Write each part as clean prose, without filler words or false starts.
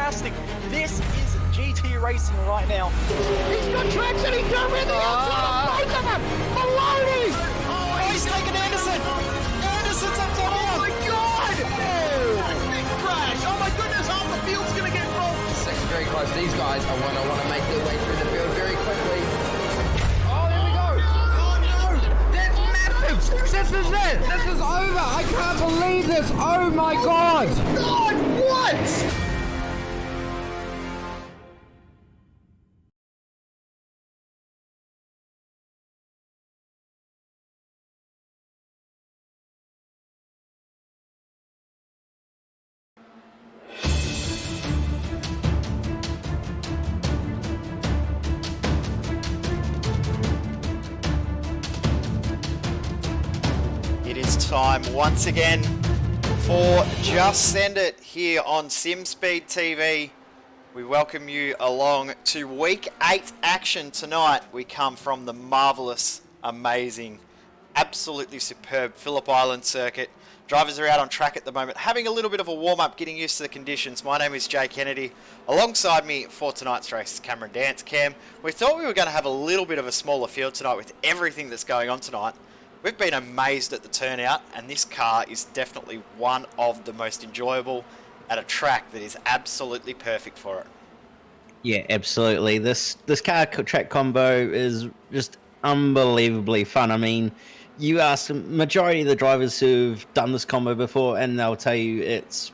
fantastic. This is GT racing right now. He's got traction, he's going around the outside of both of them. Maloney! Oh, he's taken Anderson. Anderson's up to Oh my God! Big crash! Oh my goodness, half the field's going to get rolled. Second very close. These guys are want to make their way through the field very quickly. Oh, there we go. Oh no! That's massive! This is it! This is over! I can't believe this! Oh my God! God, what? It is time once again for Just Send It here on SimSpeed TV. We welcome you along to week 8 action tonight. We come from the marvellous, amazing, absolutely superb Phillip Island circuit. Drivers are out on track at the moment, having a little bit of a warm-up, getting used to the conditions. My name is Jay Kennedy. Alongside me for tonight's race is Cameron Dance. Cam, we thought we were going to have a little bit of a smaller field tonight with everything that's going on tonight. We've been amazed at the turnout, and this car is definitely one of the most enjoyable at a track that is absolutely perfect for it. Yeah, absolutely. This car track combo is just unbelievably fun. I mean, you ask the majority of the drivers who've done this combo before, and they'll tell you it's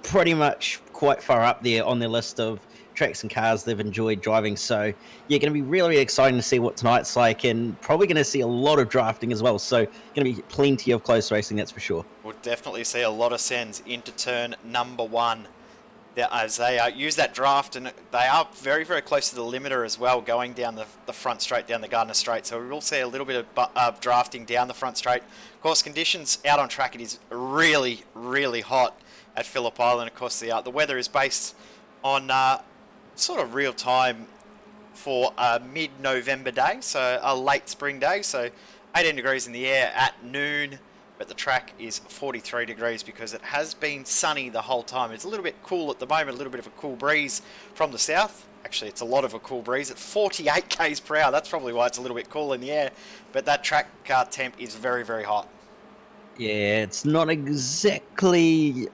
pretty much quite far up there on their list of tracks and cars they've enjoyed driving. So you're going to be really exciting to see what tonight's like, and probably going to see a lot of drafting as well. So going to be plenty of close racing, that's for sure. We'll definitely see a lot of sends into turn number 1 as they use that draft, and they are very, very close to the limiter as well, going down the front straight, down the Gardner Straight. So we will see a little bit of drafting down the front straight. Of course, conditions out on track, it is really, really hot at Phillip Island. Of course, the weather is based on sort of real time for a mid-November day, so a late spring day, so 18 degrees in the air at noon, but the track is 43 degrees because it has been sunny the whole time. It's a little bit cool at the moment, a little bit of a cool breeze from the south. Actually, it's a lot of a cool breeze at 48 k's per hour. That's probably why it's a little bit cool in the air, but that track car temp is very, very hot. Yeah, it's not exactly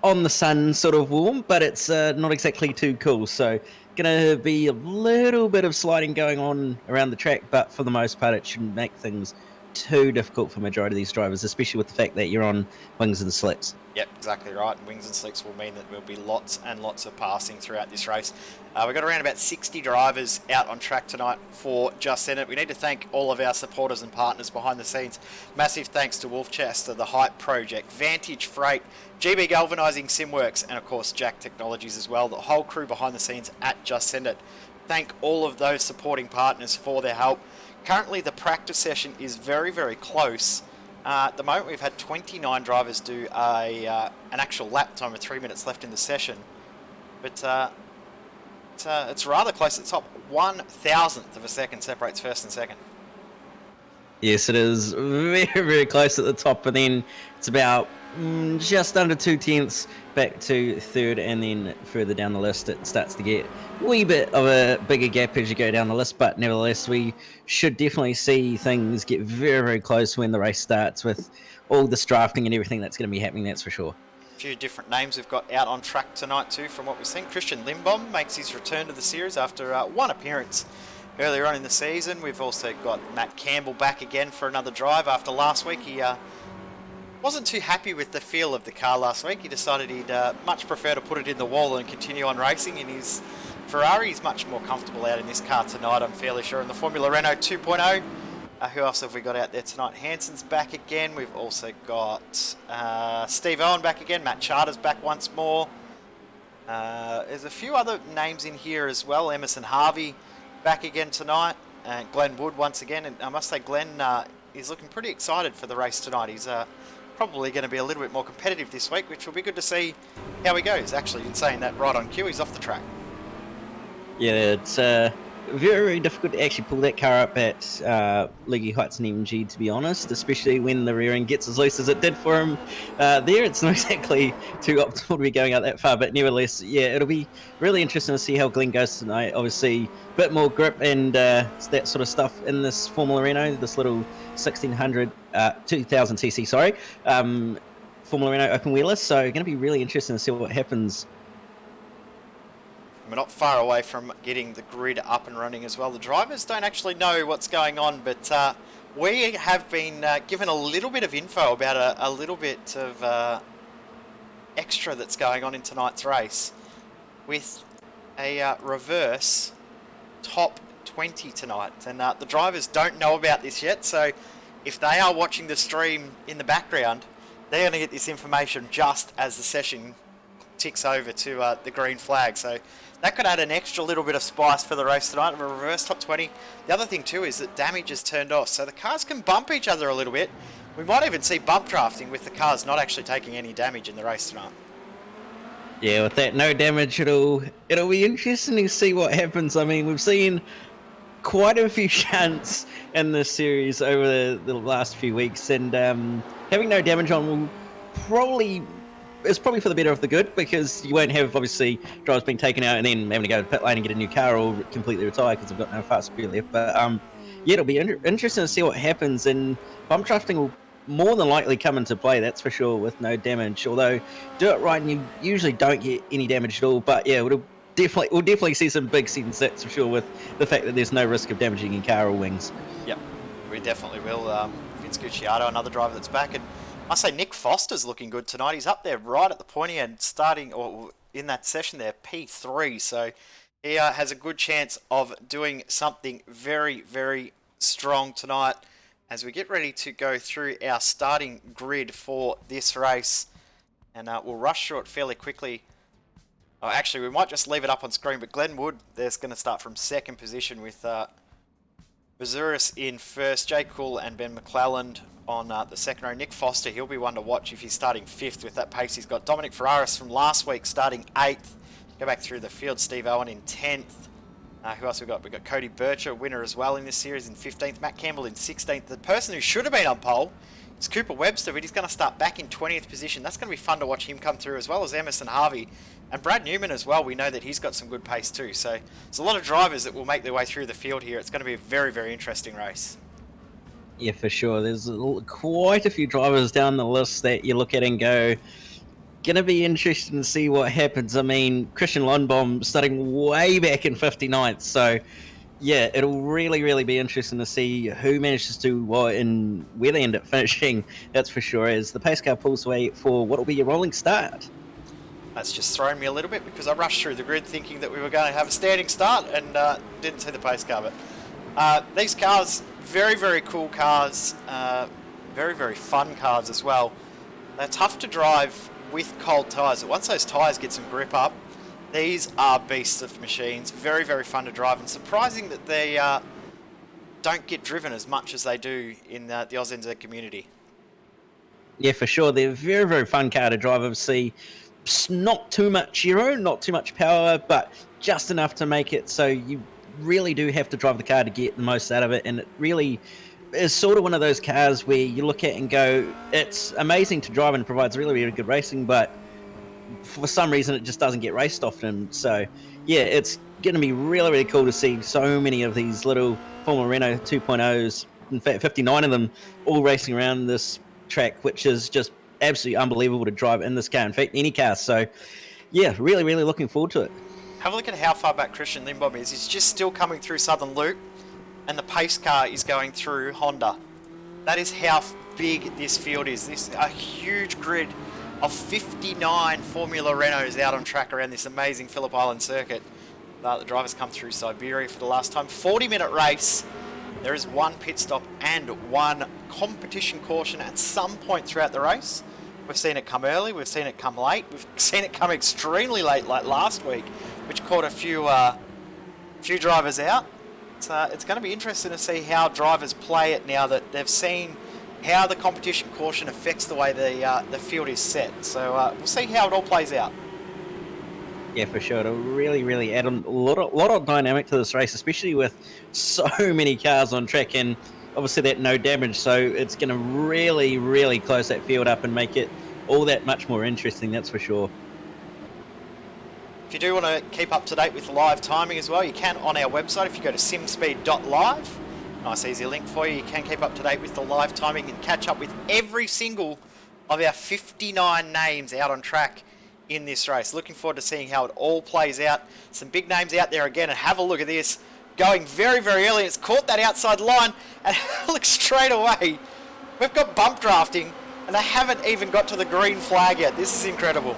on the sun sort of warm, but it's not exactly too cool. So gonna be a little bit of sliding going on around the track, but for the most part it shouldn't make things too difficult for majority of these drivers, especially with the fact that you're on wings and slicks. Yep, exactly right. Wings and slicks will mean that there'll be lots and lots of passing throughout this race. We've got around about 60 drivers out on track tonight for Just Send It. We need to thank all of our supporters and partners behind the scenes. Massive thanks to Wolfchester, the Hype Project, Vantage Freight, GB Galvanizing Simworks, and of course Jack Technologies as well. The whole crew behind the scenes at Just Send It. Thank all of those supporting partners for their help. Currently the practice session is very, very close. At the moment we've had 29 drivers do an actual lap time with 3 minutes left in the session, but it's rather close at the top. 1/1000th of a second separates first and second. Yes, it is very, very close at the top, but then it's about just under 2/10 back to third, and then further down the list it starts to get a wee bit of a bigger gap as you go down the list, but nevertheless we should definitely see things get very, very close when the race starts with all this drafting and everything that's going to be happening, that's for sure. A few different names we've got out on track tonight too from what we've seen. Christian Limbom makes his return to the series after one appearance earlier on in the season. We've also got Matt Campbell back again for another drive after last week. He wasn't too happy with the feel of the car last week. He decided he'd much prefer to put it in the wall and continue on racing in his Ferrari. He's much more comfortable out in this car tonight, I'm fairly sure, in the Formula Renault 2.0. Who else have we got out there tonight? Hanson's back again. We've also got Steve Owen back again. Matt Charter's back once more. There's a few other names in here as well. Emerson Harvey back again tonight. And Glenn Wood once again. And I must say Glenn is looking pretty excited for the race tonight. He's probably going to be a little bit more competitive this week, which will be good to see how he goes. Actually, in saying that, right on cue, he's off the track. Yeah, it's very, very difficult to actually pull that car up at Leggy Heights and MG, to be honest, especially when the rear end gets as loose as it did for him there. It's not exactly too optimal to be going out that far, but nevertheless, yeah, it'll be really interesting to see how Glenn goes tonight. Obviously, a bit more grip and that sort of stuff in this Formula Renault, this little 1600, 2000 TC, sorry, Formula Renault open wheeler. So, going to be really interesting to see what happens. We're not far away from getting the grid up and running as well. The drivers don't actually know what's going on, but we have been given a little bit of info about a little bit of extra that's going on in tonight's race with a reverse top 20 tonight. And the drivers don't know about this yet, so if they are watching the stream in the background, they're going to get this information just as the session ticks over to the green flag. So that could add an extra little bit of spice for the race tonight. A reverse top 20. The other thing too is that damage is turned off, so the cars can bump each other a little bit. We might even see bump drafting with the cars not actually taking any damage in the race tonight. Yeah, with that no damage, it'll be interesting to see what happens. I mean, we've seen quite a few shunts in this series over the last few weeks, and having no damage on will probably for the better of the good, because you won't have, obviously, drivers being taken out and then having to go to the pit lane and get a new car or completely retire because they've got no fast speed left. But yeah, it'll be interesting to see what happens, and bump drafting will more than likely come into play, that's for sure, with no damage. Although, do it right and you usually don't get any damage at all. But yeah, we'll definitely see some big scenes, that's for sure, with the fact that there's no risk of damaging your car or wings. Yep, we definitely will. Vince Gucciardo, another driver that's back, and I say Nick Foster's looking good tonight. He's up there right at the pointy end, starting or in that session there, P3. So he has a good chance of doing something very, very strong tonight as we get ready to go through our starting grid for this race. And we'll rush through it fairly quickly. Oh, actually, we might just leave it up on screen, but Glenn Wood, there's going to start from second position with Bazuris in first, Jay Cool and Ben McClelland on the second row. Nick Foster, he'll be one to watch if he's starting fifth with that pace he's got. Dominic Ferraris from last week starting eighth. Go back through the field. Steve Owen in 10th. Who else we got? We've got Cody Bircher, winner as well in this series, in 15th. Matt Campbell in 16th. The person who should have been on pole is Cooper Webster, but he's going to start back in 20th position. That's going to be fun to watch him come through, as well as Emerson Harvey. And Brad Newman as well, we know that he's got some good pace too. So there's a lot of drivers that will make their way through the field here. It's going to be a very, very interesting race. Yeah, for sure. There's quite a few drivers down the list that you look at and go, gonna be interesting to see what happens. I mean, Christian Lundbaum starting way back in 59th, so yeah, it'll really, really be interesting to see who manages to do what and where they end up finishing, that's for sure, as the pace car pulls away for what will be a rolling start. That's just thrown me a little bit because I rushed through the grid thinking that we were going to have a standing start and didn't see the pace car. But these cars, very, very cool cars, very, very fun cars as well. They're tough to drive with cold tyres. Once those tyres get some grip up, these are beasts of machines. Very, very fun to drive, and surprising that they don't get driven as much as they do in the AusNZ community. Yeah, for sure. They're a very, very fun car to drive. Obviously, not too much aero, not too much power, but just enough to make it so you really do have to drive the car to get the most out of it. And it really is sort of one of those cars where you look at and go, it's amazing to drive and provides really, really good racing, but for some reason it just doesn't get raced often. So yeah, it's going to be really, really cool to see so many of these little Formula Renault 2.0s, in fact 59 of them, all racing around this track, which is just absolutely unbelievable to drive in this car, in fact any car. So yeah, really, really looking forward to it. Have a look at how far back Christian Lindbaum is. He's just still coming through Southern Loop, and the pace car is going through Honda. That is how big this field is. This is a huge grid of 59 Formula Renaults out on track around this amazing Phillip Island circuit. The drivers come through Siberia for the last time. 40-minute race. There is one pit stop and one competition caution at some point throughout the race. We've seen it come early, we've seen it come late, we've seen it come extremely late like last week, which caught a few drivers out. It's going to be interesting to see how drivers play it now that they've seen how the competition caution affects the way the field is set. So we'll see how it all plays out. Yeah, for sure. It'll really add a lot of dynamic to this race, especially with so many cars on track and obviously that no damage. So it's going to really close that field up and make it all that much more interesting. That's for sure. If you do want to keep up to date with live timing as well, you can on our website. If you go to simspeed.live, nice easy link for you. You can keep up to date with the live timing and catch up with every single of our 59 names out on track in this race. Looking forward to seeing how it all plays out. Some big names out there again, and have a look at this. Going very early. It's caught that outside line, and look straight away. We've got bump drafting, and they haven't even got to the green flag yet. This is incredible.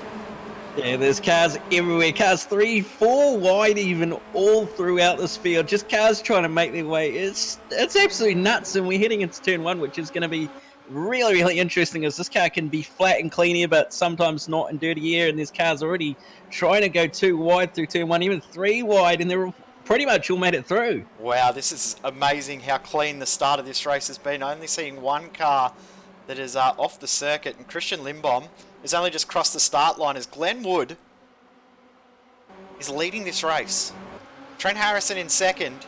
Yeah, there's cars everywhere. Cars 3, 4 wide even all throughout this field. Just cars trying to make their way. It's absolutely nuts, and we're heading into turn 1, which is going to be really interesting, as this car can be flat and clean here, but sometimes not in dirty air, and there's cars already trying to go 2 wide through turn 1, even 3 wide, and they're pretty much all made it through. Wow, this is amazing how clean the start of this race has been. Only seeing one car that is off the circuit, and Christian Limbom has only just crossed the start line as Glenn Wood is leading this race. Trent Harrison in second,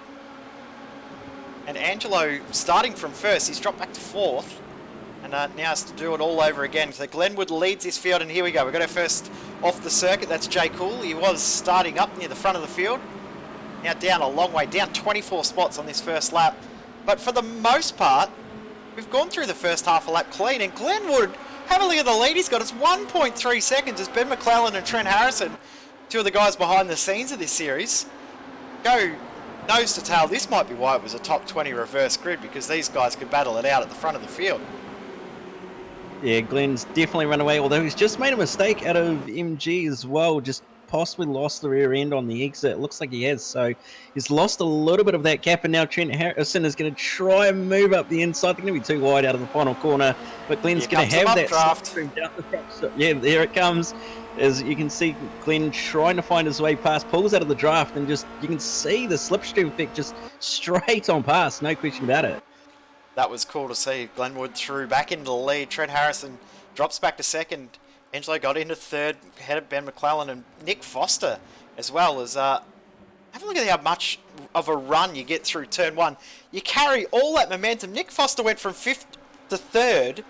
and Angelo starting from first. He's dropped back to fourth, and now has to do it all over again. So Glenwood leads this field, and here we go. We've got our first off the circuit. That's Jay Cool. He was starting up near the front of the field. Now down a long way, down 24 spots on this first lap. But for the most part, we've gone through the first half a lap clean, and Glenwood, have a look at the lead he's got. It's 1.3 seconds as Ben McClellan and Trent Harrison, two of the guys behind the scenes of this series, go nose to tail. This might be why it was a top 20 reverse grid, because these guys could battle it out at the front of the field. Yeah, Glenn's definitely run away, although he's just made a mistake out of MG as well, just possibly lost the rear end on the exit. It looks like he has, so he's lost a little bit of that gap, and now Trent Harrison is going to try and move up the inside. They're going to be too wide out of the final corner, but Glenn's going to have that draft. Down the front. So, yeah, there it comes. As you can see, Glenn trying to find his way past, pulls out of the draft, and just you can see the slipstream effect just straight on past, no question about it. That was cool to see. Glenwood threw back into the lead. Trent Harrison drops back to second. Angelo got into third, ahead of Ben McClellan, and Nick Foster as well. As have a look at how much of a run you get through turn 1. You carry all that momentum. Nick Foster went from 5th to 3rd,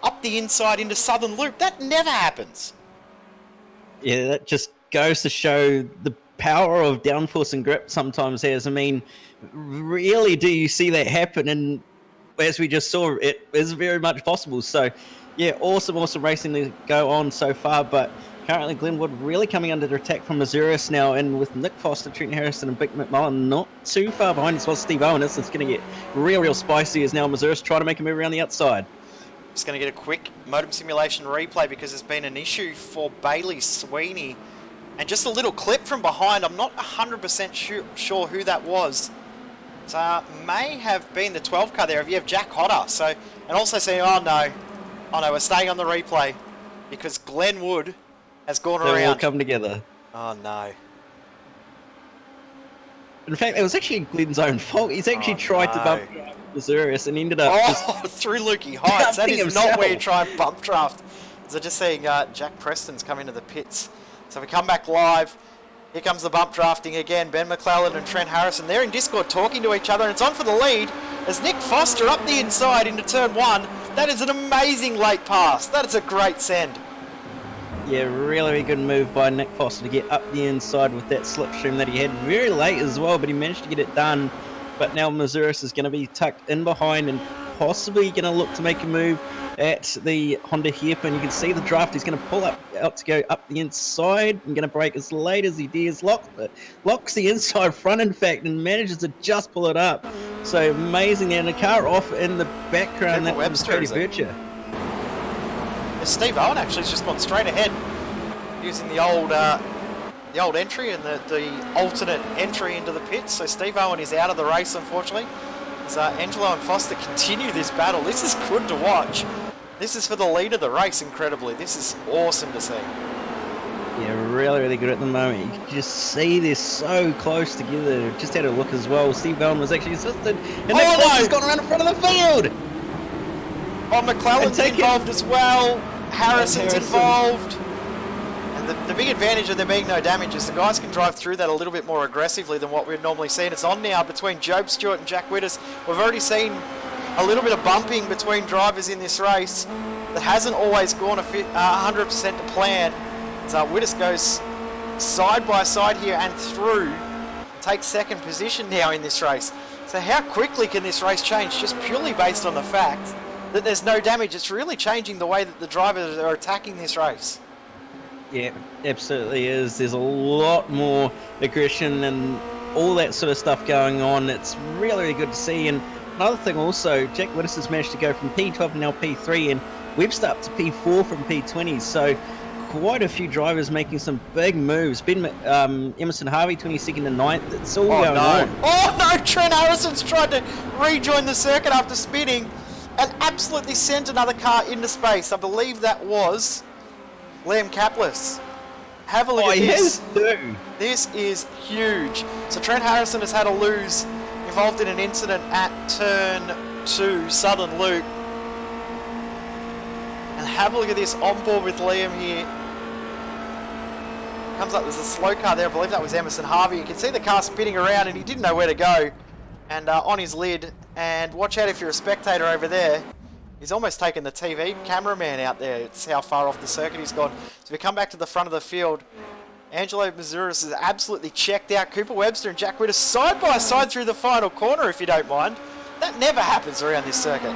up the inside into Southern Loop. That never happens. Yeah, that just goes to show the power of downforce and grip sometimes has. I mean, really do you see that happen? And as we just saw, it is very much possible. So, yeah, awesome racing to go on so far, but currently Glenwood really coming under attack from Mazuris now, and with Nick Foster, Trent Harrison, and Big McMullen not too far behind as well as Steve Owen is. It's going to get real spicy as now Mazuris trying to make a move around the outside. Just going to get a quick modem simulation replay because there's been an issue for Bailey Sweeney. And just a little clip from behind. I'm not 100% sure who that was. It may have been the 12 car there if you have Jack Hodder. So, and also saying, oh no, we're staying on the replay because Glenwood has gone around. They all come together. Oh no. In fact, it was actually Glenn's own fault. He's actually tried to bump Mazuris and ended up through Lukey Heights. That is himself. not where you try and bump draft. So just seeing Jack Preston's come into the pits. So we come back live. Here comes the bump drafting again. Ben McClellan and Trent Harrison. They're in Discord talking to each other, and it's on for the lead as Nick Foster up the inside into turn 1. That is an amazing late pass. That is a great send. Yeah, really good move by Nick Foster to get up the inside with that slipstream that he had very late as well, but he managed to get it done. But now Mazuris is going to be tucked in behind and possibly going to look to make a move at the Honda hairpin. You can see the draft. He's going to pull out to go up the inside and going to brake as late as he dares. Locks the inside front, in fact, and manages to just pull it up. So amazing there. And a car off in the background. That was Cody Bircher. Steve Owen actually has just gone straight ahead using the old entry and the alternate entry into the pits. So Steve Owen is out of the race, unfortunately. As Angelo and Foster continue this battle. This is good to watch. This is for the lead of the race, incredibly. This is awesome to see. Yeah, really good at the moment. You can just see they're so close together. Just had a look as well. Steve Owen was actually assisted. And Nick Foster's gone around in front of the field. Oh, McClellan's involved as well. Harrison's involved. And the big advantage of there being no damage is the guys can drive through that a little bit more aggressively than what we've normally seen. It's on now between Job Stewart and Jack Widders. We've already seen a little bit of bumping between drivers in this race that hasn't always gone 100% to plan. So Widders goes side by side here and through, takes second position now in this race. So how quickly can this race change just purely based on the fact that there's no damage? It's really changing the way that the drivers are attacking this race. Yeah, absolutely is. There's a lot more aggression and all that sort of stuff going on. It's really, really good to see. And another thing also, Jack Widders has managed to go from P12 to now P3 and Webster up to P4 from P20. So quite a few drivers making some big moves. Emerson Harvey, 22nd and 9th. It's all going on. Oh no, Trent Harrison's tried to rejoin the circuit after spinning and absolutely sent another car into space. I believe that was Liam Kaplis. Have a look at this. This is huge. So Trent Harrison has had a lose involved in an incident at turn 2, Southern Loop. And have a look at this on board with Liam here. Comes up, there's a slow car there. I believe that was Emerson Harvey. You can see the car spinning around and he didn't know where to go. And on his lid. And watch out if you're a spectator over there. He's almost taken the TV cameraman out there. It's how far off the circuit he's gone. So we come back to the front of the field. Angelo Mazuris is absolutely checked out. Cooper Webster and Jack Widders side by side through the final corner, if you don't mind. That never happens around this circuit.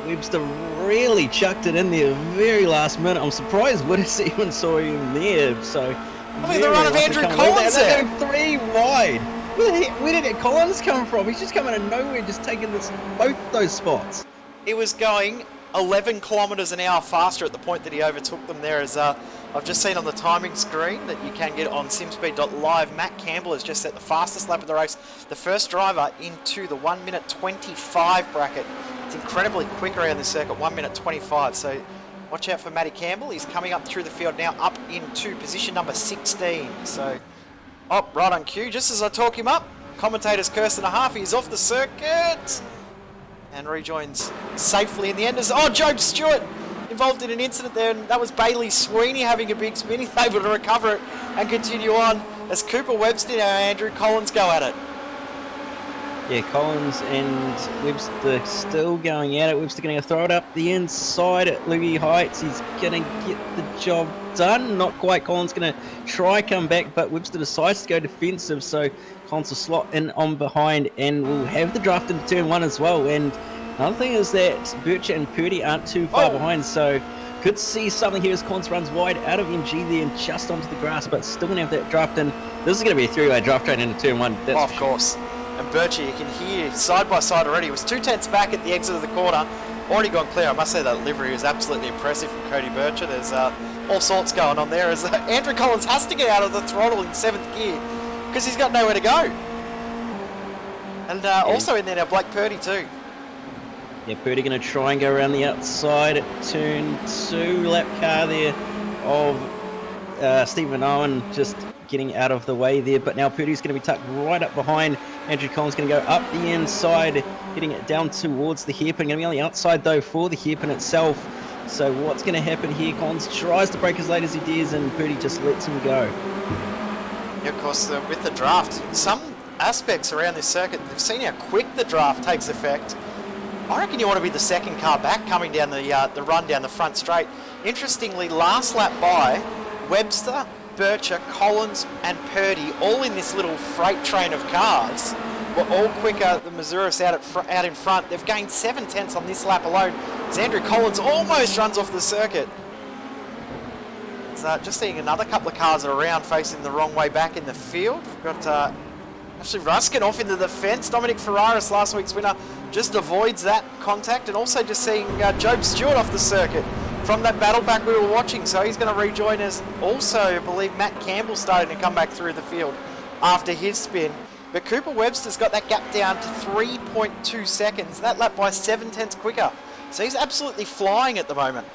Webster really chucked it in there very last minute. I'm surprised Widders even saw him there. So I mean, the run of Andrew Collins there. They're going 3 wide. Where did Collins come from? He's just coming out of nowhere, just taking both those spots. He was going 11 kilometres an hour faster at the point that he overtook them there. As I've just seen on the timing screen that you can get on SimSpeed.live, Matt Campbell has just set the fastest lap of the race. The first driver into the 1 minute 25 bracket. It's incredibly quick around this circuit, 1 minute 25. So watch out for Matty Campbell. He's coming up through the field now, up into position number 16. So, right on cue, just as I talk him up, commentator's Kirsten Harvey is off the circuit and rejoins safely in the end. Job Stewart involved in an incident there, and that was Bailey Sweeney having a big spin. He's able to recover it and continue on as Cooper Webster and Andrew Collins go at it. Yeah, Collins and Webster still going at it. Webster going to throw it up the inside at Louis Heights. He's going to get the job done. Not quite. Collins going to try come back, but Webster decides to go defensive. So Collins will slot in on behind and will have the draft into turn 1 as well. And another thing is that Bircher and Purdy aren't too far behind. So could see something here as Collins runs wide out of MG there and just onto the grass, but still going to have that draft in. This is going to be a 3-way draft train into turn 1. Of course. And Bircher, you can hear side by side already. It was 2/10 back at the exit of the corner. Already gone clear. I must say that livery is absolutely impressive from Cody Bircher. There's all sorts going on there as Andrew Collins has to get out of the throttle in 7th gear because he's got nowhere to go. And also in there now, Blake Purdy too. Yeah, Purdy going to try and go around the outside at turn 2. Lap car there of Stephen Owen just getting out of the way there, but now Purdy's going to be tucked right up behind. Andrew Collins going to go up the inside, getting it down towards the hairpin. Going to be on the outside though for the hairpin itself. So what's going to happen here? Collins tries to break as late as he dares, and Purdy just lets him go. Yeah, of course, with the draft, some aspects around this circuit, they've seen how quick the draft takes effect. I reckon you want to be the second car back coming down the run down the front straight. Interestingly, last lap by, Webster, Bircher, Collins and Purdy, all in this little freight train of cars, were all quicker than Mazuris out in front. They've gained 7/10 on this lap alone as Andrew Collins almost runs off the circuit. So just seeing another couple of cars around facing the wrong way back in the field. We've got Ashley Ruskin off into the fence. Dominic Ferraris, last week's winner, just avoids that contact, and also just seeing Job Stewart off the circuit from that battle back we were watching, so he's going to rejoin us. Also, I believe Matt Campbell starting to come back through the field after his spin. But Cooper Webster's got that gap down to 3.2 seconds. That lap by 7/10 quicker. So he's absolutely flying at the moment.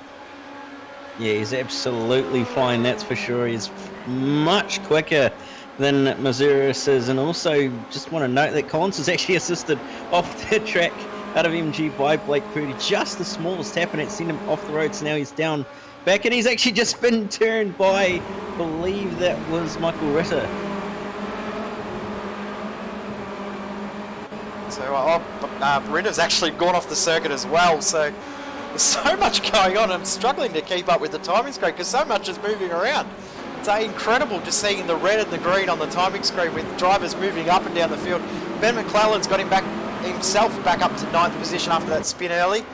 Yeah, he's absolutely flying, that's for sure. He's much quicker than Mazuris is. And also, just want to note that Collins has actually assisted off the track out of MG by Blake Purdy. Just the smallest happening. It's sent him off the road, so now he's down back, and he's actually just been turned by, I believe that was Michael Ritter. So Ritter's actually gone off the circuit as well, so there's so much going on. I'm struggling to keep up with the timing screen because so much is moving around. It's incredible just seeing the red and the green on the timing screen with drivers moving up and down the field. Ben McClellan's got himself back up to 9th position after that spin early.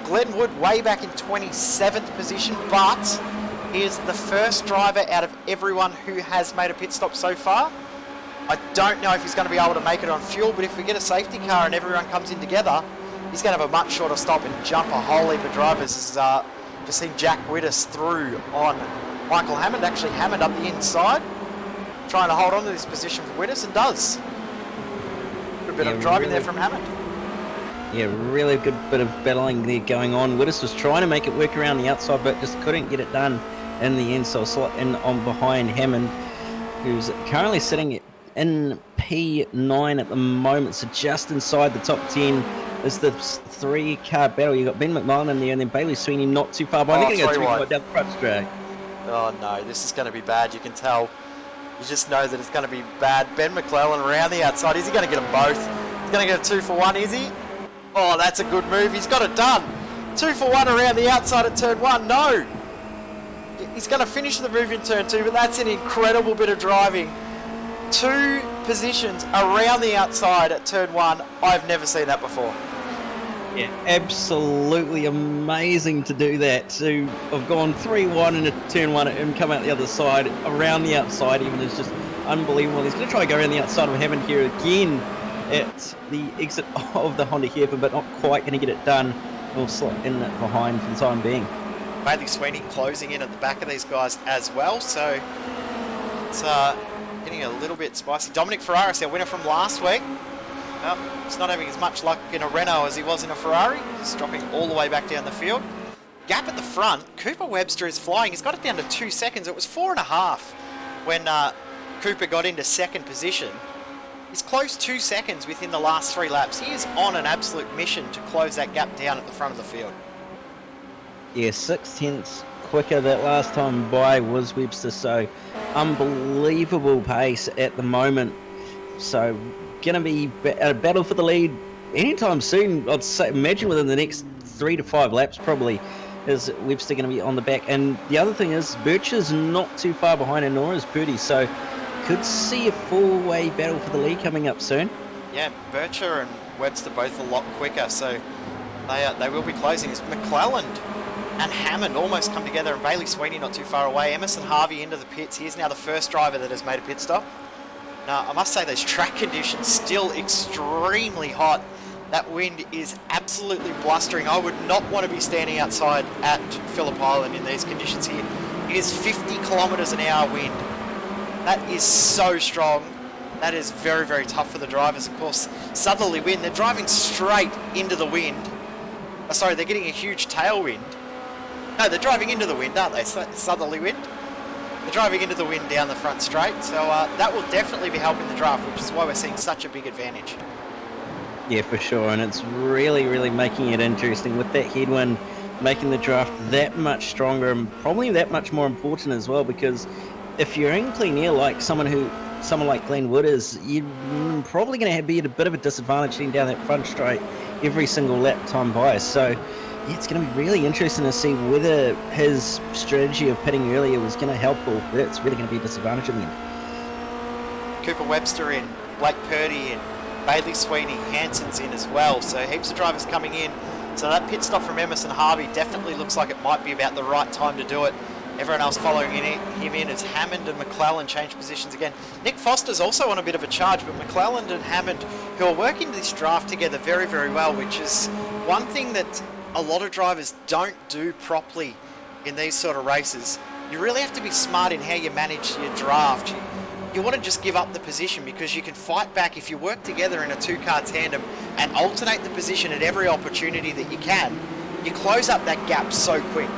Glenn Wood way back in 27th position, but he is the first driver out of everyone who has made a pit stop so far. I don't know if he's going to be able to make it on fuel, but if we get a safety car and everyone comes in together, he's going to have a much shorter stop and jump a whole heap of drivers. Just seen Jack Widders through on Michael Hammond, actually Hammond up the inside, trying to hold on to this position for Widders, and does. Good bit of driving there from Hammond. Yeah, really good bit of battling there going on. Widders was trying to make it work around the outside, but just couldn't get it done in the end. So slot in on behind Hammond, who's currently sitting in P9 at the moment, so just inside the top 10 is the 3-car battle. You've got Ben McMullen in there, and then Bailey Sweeney not too far behind. They're going to go 3 wide down the front straight. Oh no, this is going to be bad. You can tell. You just know that it's going to be bad. Ben McClellan around the outside. Is he going to get them both? He's going to get a 2 for 1, is he? Oh, that's a good move. He's got it done. 2 for 1 around the outside at turn 1. No. He's going to finish the move in turn 2, but that's an incredible bit of driving. 2 positions around the outside at turn 1. I've never seen that before. Yeah, absolutely amazing to do that. To have gone 3-1 in a turn 1 and come out the other side, around the outside even, is just unbelievable. He's going to try to go around the outside of Hammond here again at the exit of the Honda Heifer, but not quite going to get it done. We'll slot in behind for the time being. Bailey Sweeney closing in at the back of these guys as well, so it's getting a little bit spicy. Dominic Ferraris, our winner from last week. He's not having as much luck in a Renault as he was in a Ferrari. He's dropping all the way back down the field. Gap at the front. Cooper Webster is flying. He's got it down to 2 seconds. It was 4.5 when Cooper got into second position. He's closed 2 seconds within the last 3 laps. He is on an absolute mission to close that gap down at the front of the field. Yeah, 6/10 quicker that last time by was Webster, so unbelievable pace at the moment. So going to be a battle for the lead anytime soon. I'd say, imagine within the next 3 to 5 laps probably is Webster going to be on the back. And the other thing is Bircher's not too far behind, and nor is Purdy, so could see a 4-way battle for the lead coming up soon. Yeah, Bircher and Webster both a lot quicker, so they will be closing. It's McClelland and Hammond almost come together, and Bailey Sweeney not too far away. Emerson Harvey into the pits. He is now the first driver that has made a pit stop. Now, I must say those track conditions still extremely hot. That wind is absolutely blustering. I would not want to be standing outside at Phillip Island in these conditions here. It is 50 kilometres an hour wind. That is so strong. That is very, very tough for the drivers. Of course, southerly wind. They're driving straight into the wind. Sorry, they're getting a huge tailwind. No, they're driving into the wind, aren't they? Southerly wind. They're driving into the wind down the front straight, so that will definitely be helping the draft, which is why we're seeing such a big advantage. Yeah, for sure, and it's really, really making it interesting with that headwind, making the draft that much stronger and probably that much more important as well, because if you're in clean air like someone like Glenn Wood is, you're probably going to be at a bit of a disadvantage heading down that front straight every single lap time by. So yeah, it's going to be really interesting to see whether his strategy of pitting earlier was going to help or whether it's really going to be a disadvantage in the end. Cooper Webster in, Blake Purdy in, Bailey Sweeney, Hanson's in as well. So heaps of drivers coming in. So that pit stop from Emerson Harvey definitely looks like it might be about the right time to do it. Everyone else following him in as Hammond and McClellan change positions again. Nick Foster's also on a bit of a charge, but McClellan and Hammond, who are working this draft together very, very well, which is one thing that a lot of drivers don't do properly in these sort of races. You really have to be smart in how you manage your draft. You want to just give up the position because you can fight back if you work together in a 2-car tandem and alternate the position at every opportunity that you can. You close up that gap so quick.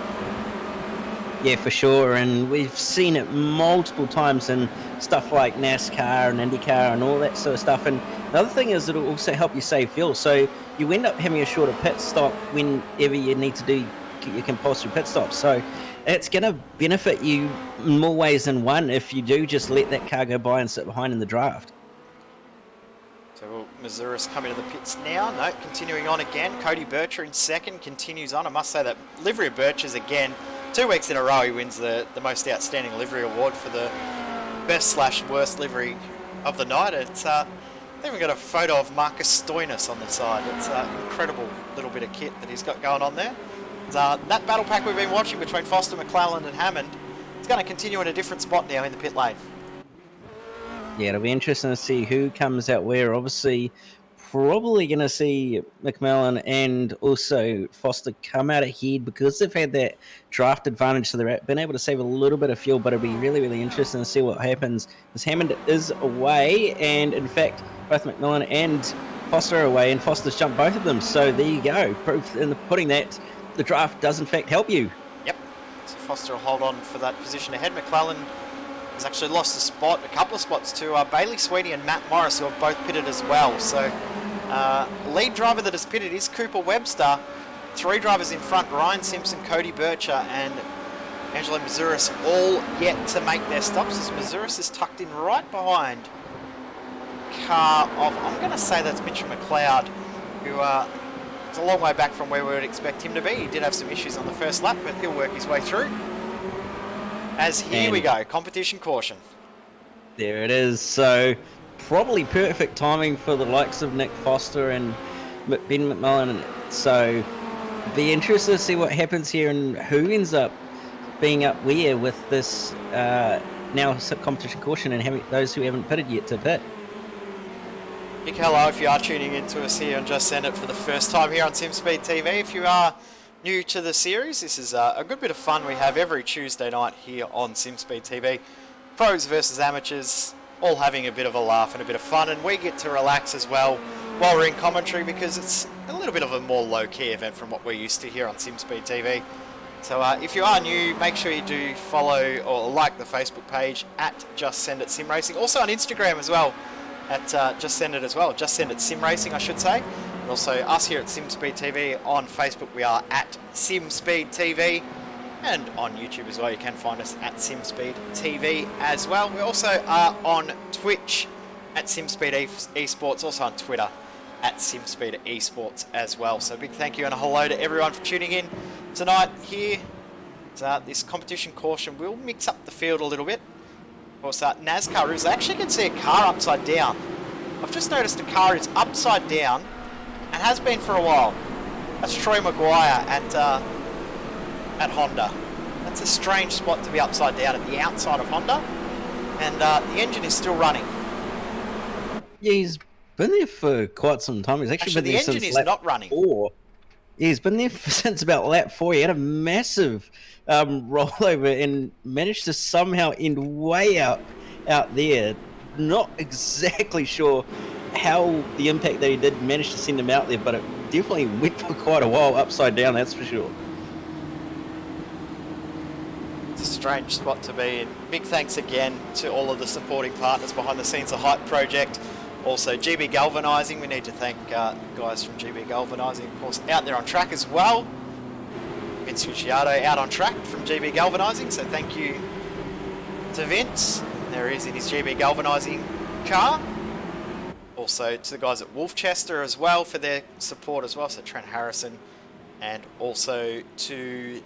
Yeah, for sure, and we've seen it multiple times in stuff like NASCAR and IndyCar and all that sort of stuff. And the other thing is it'll also help you save fuel. So you end up having a shorter pit stop whenever you need to do your compulsory pit stop. So it's going to benefit you in more ways than one if you do just let that car go by and sit behind in the draft. So Missouri's coming to the pits now. No, continuing on again. Cody Bircher in second, continues on. I must say that livery of Bircher's again, 2 weeks in a row he wins the most outstanding livery award for the best/worst livery of the night. It's they've even got a photo of Marcus Stoinis on the side. It's an incredible little bit of kit that he's got going on there. That battle pack we've been watching between Foster, McClelland and Hammond, it's going to continue in a different spot now in the pit lane. Yeah, it'll be interesting to see who comes out where. Obviously, probably going to see McMillan and also Foster come out ahead because they've had that draft advantage, so they've been able to save a little bit of fuel, but it'll be really, really interesting to see what happens as Hammond is away, and in fact, both McMillan and Foster are away, and Foster's jumped both of them, so there you go. Proof in the pudding that the draft does in fact help you. Yep, so Foster will hold on for that position ahead. McClelland has actually lost a couple of spots to Bailey Sweeney and Matt Morris, who have both pitted as well. So lead driver that has pitted is Cooper Webster. 3 drivers in front, Ryan Simpson, Cody Bircher and Angelo Mazuris, all yet to make their stops, as Mazuris is tucked in right behind car of, I'm going to say that's Mitchell McLeod, who is a long way back from where we would expect him to be. He did have some issues on the first lap, but he'll work his way through. As here we go, competition caution. There it is. So probably perfect timing for the likes of Nick Foster and Ben McMillan. So be interested to see what happens here and who ends up being up where with this now competition caution and having those who haven't pitted yet to pit. Big hello if you are tuning into us here on Just Send It for the first time here on SimSpeed TV. If you are new to the series, this is a good bit of fun we have every Tuesday night here on SimSpeed TV. Pros versus amateurs, all having a bit of a laugh and a bit of fun, and we get to relax as well while we're in commentary because it's a little bit of a more low-key event from what we're used to here on SimSpeed TV. So if you are new, make sure you do follow or like the Facebook page at Just Send It Sim Racing. Also on Instagram as well at Just Send It as well. Just Send It Sim Racing, I should say. And also us here at SimSpeed TV on Facebook, we are at SimSpeed TV. And on YouTube as well, you can find us at SimSpeed TV as well. We also are on Twitch at SimSpeed Esports, also on Twitter at SimSpeed Esports as well. So big thank you and a hello to everyone for tuning in tonight here. This competition caution will mix up the field a little bit. Of course, NASCAR rules. I actually can see a car upside down. I've just noticed a car is upside down and has been for a while. That's Troy Maguire at Honda. That's a strange spot to be upside down at the outside of Honda, and the engine is still running. Yeah, he's been there for quite some time. He's actually been the there engine since is lap not running. 4. Yeah, he's been there since about lap 4. He had a massive rollover and managed to somehow end way out there. Not exactly sure how the impact that he did manage to send him out there, but it definitely went for quite a while upside down, that's for sure. It's a strange spot to be in. Big thanks again to all of the supporting partners behind the scenes, the Hype Project. Also GB Galvanising, we need to thank guys from GB Galvanising, of course, out there on track as well. Vince Ucciato out on track from GB Galvanising, so thank you to Vince. There he is in his GB Galvanising car. Also to the guys at Wolfchester as well for their support as well, so Trent Harrison, and also to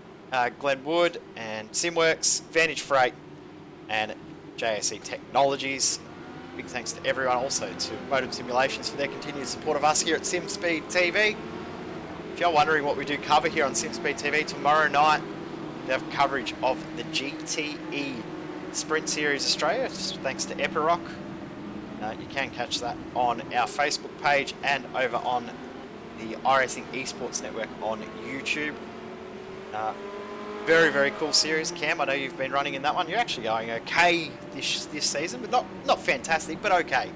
Glenn Wood and Simworks, Vantage Freight and JSE Technologies. Big thanks to everyone, also to Modem Simulations for their continued support of us here at SimSpeed TV. If you're wondering what we do cover here on SimSpeed TV, tomorrow night we have coverage of the GTE Sprint Series Australia, thanks to Epiroc. You can catch that on our Facebook page and over on the iRating Esports Network on YouTube. Very, very cool series. Cam, I know you've been running in that one. You're actually going okay this season, but not fantastic, but okay.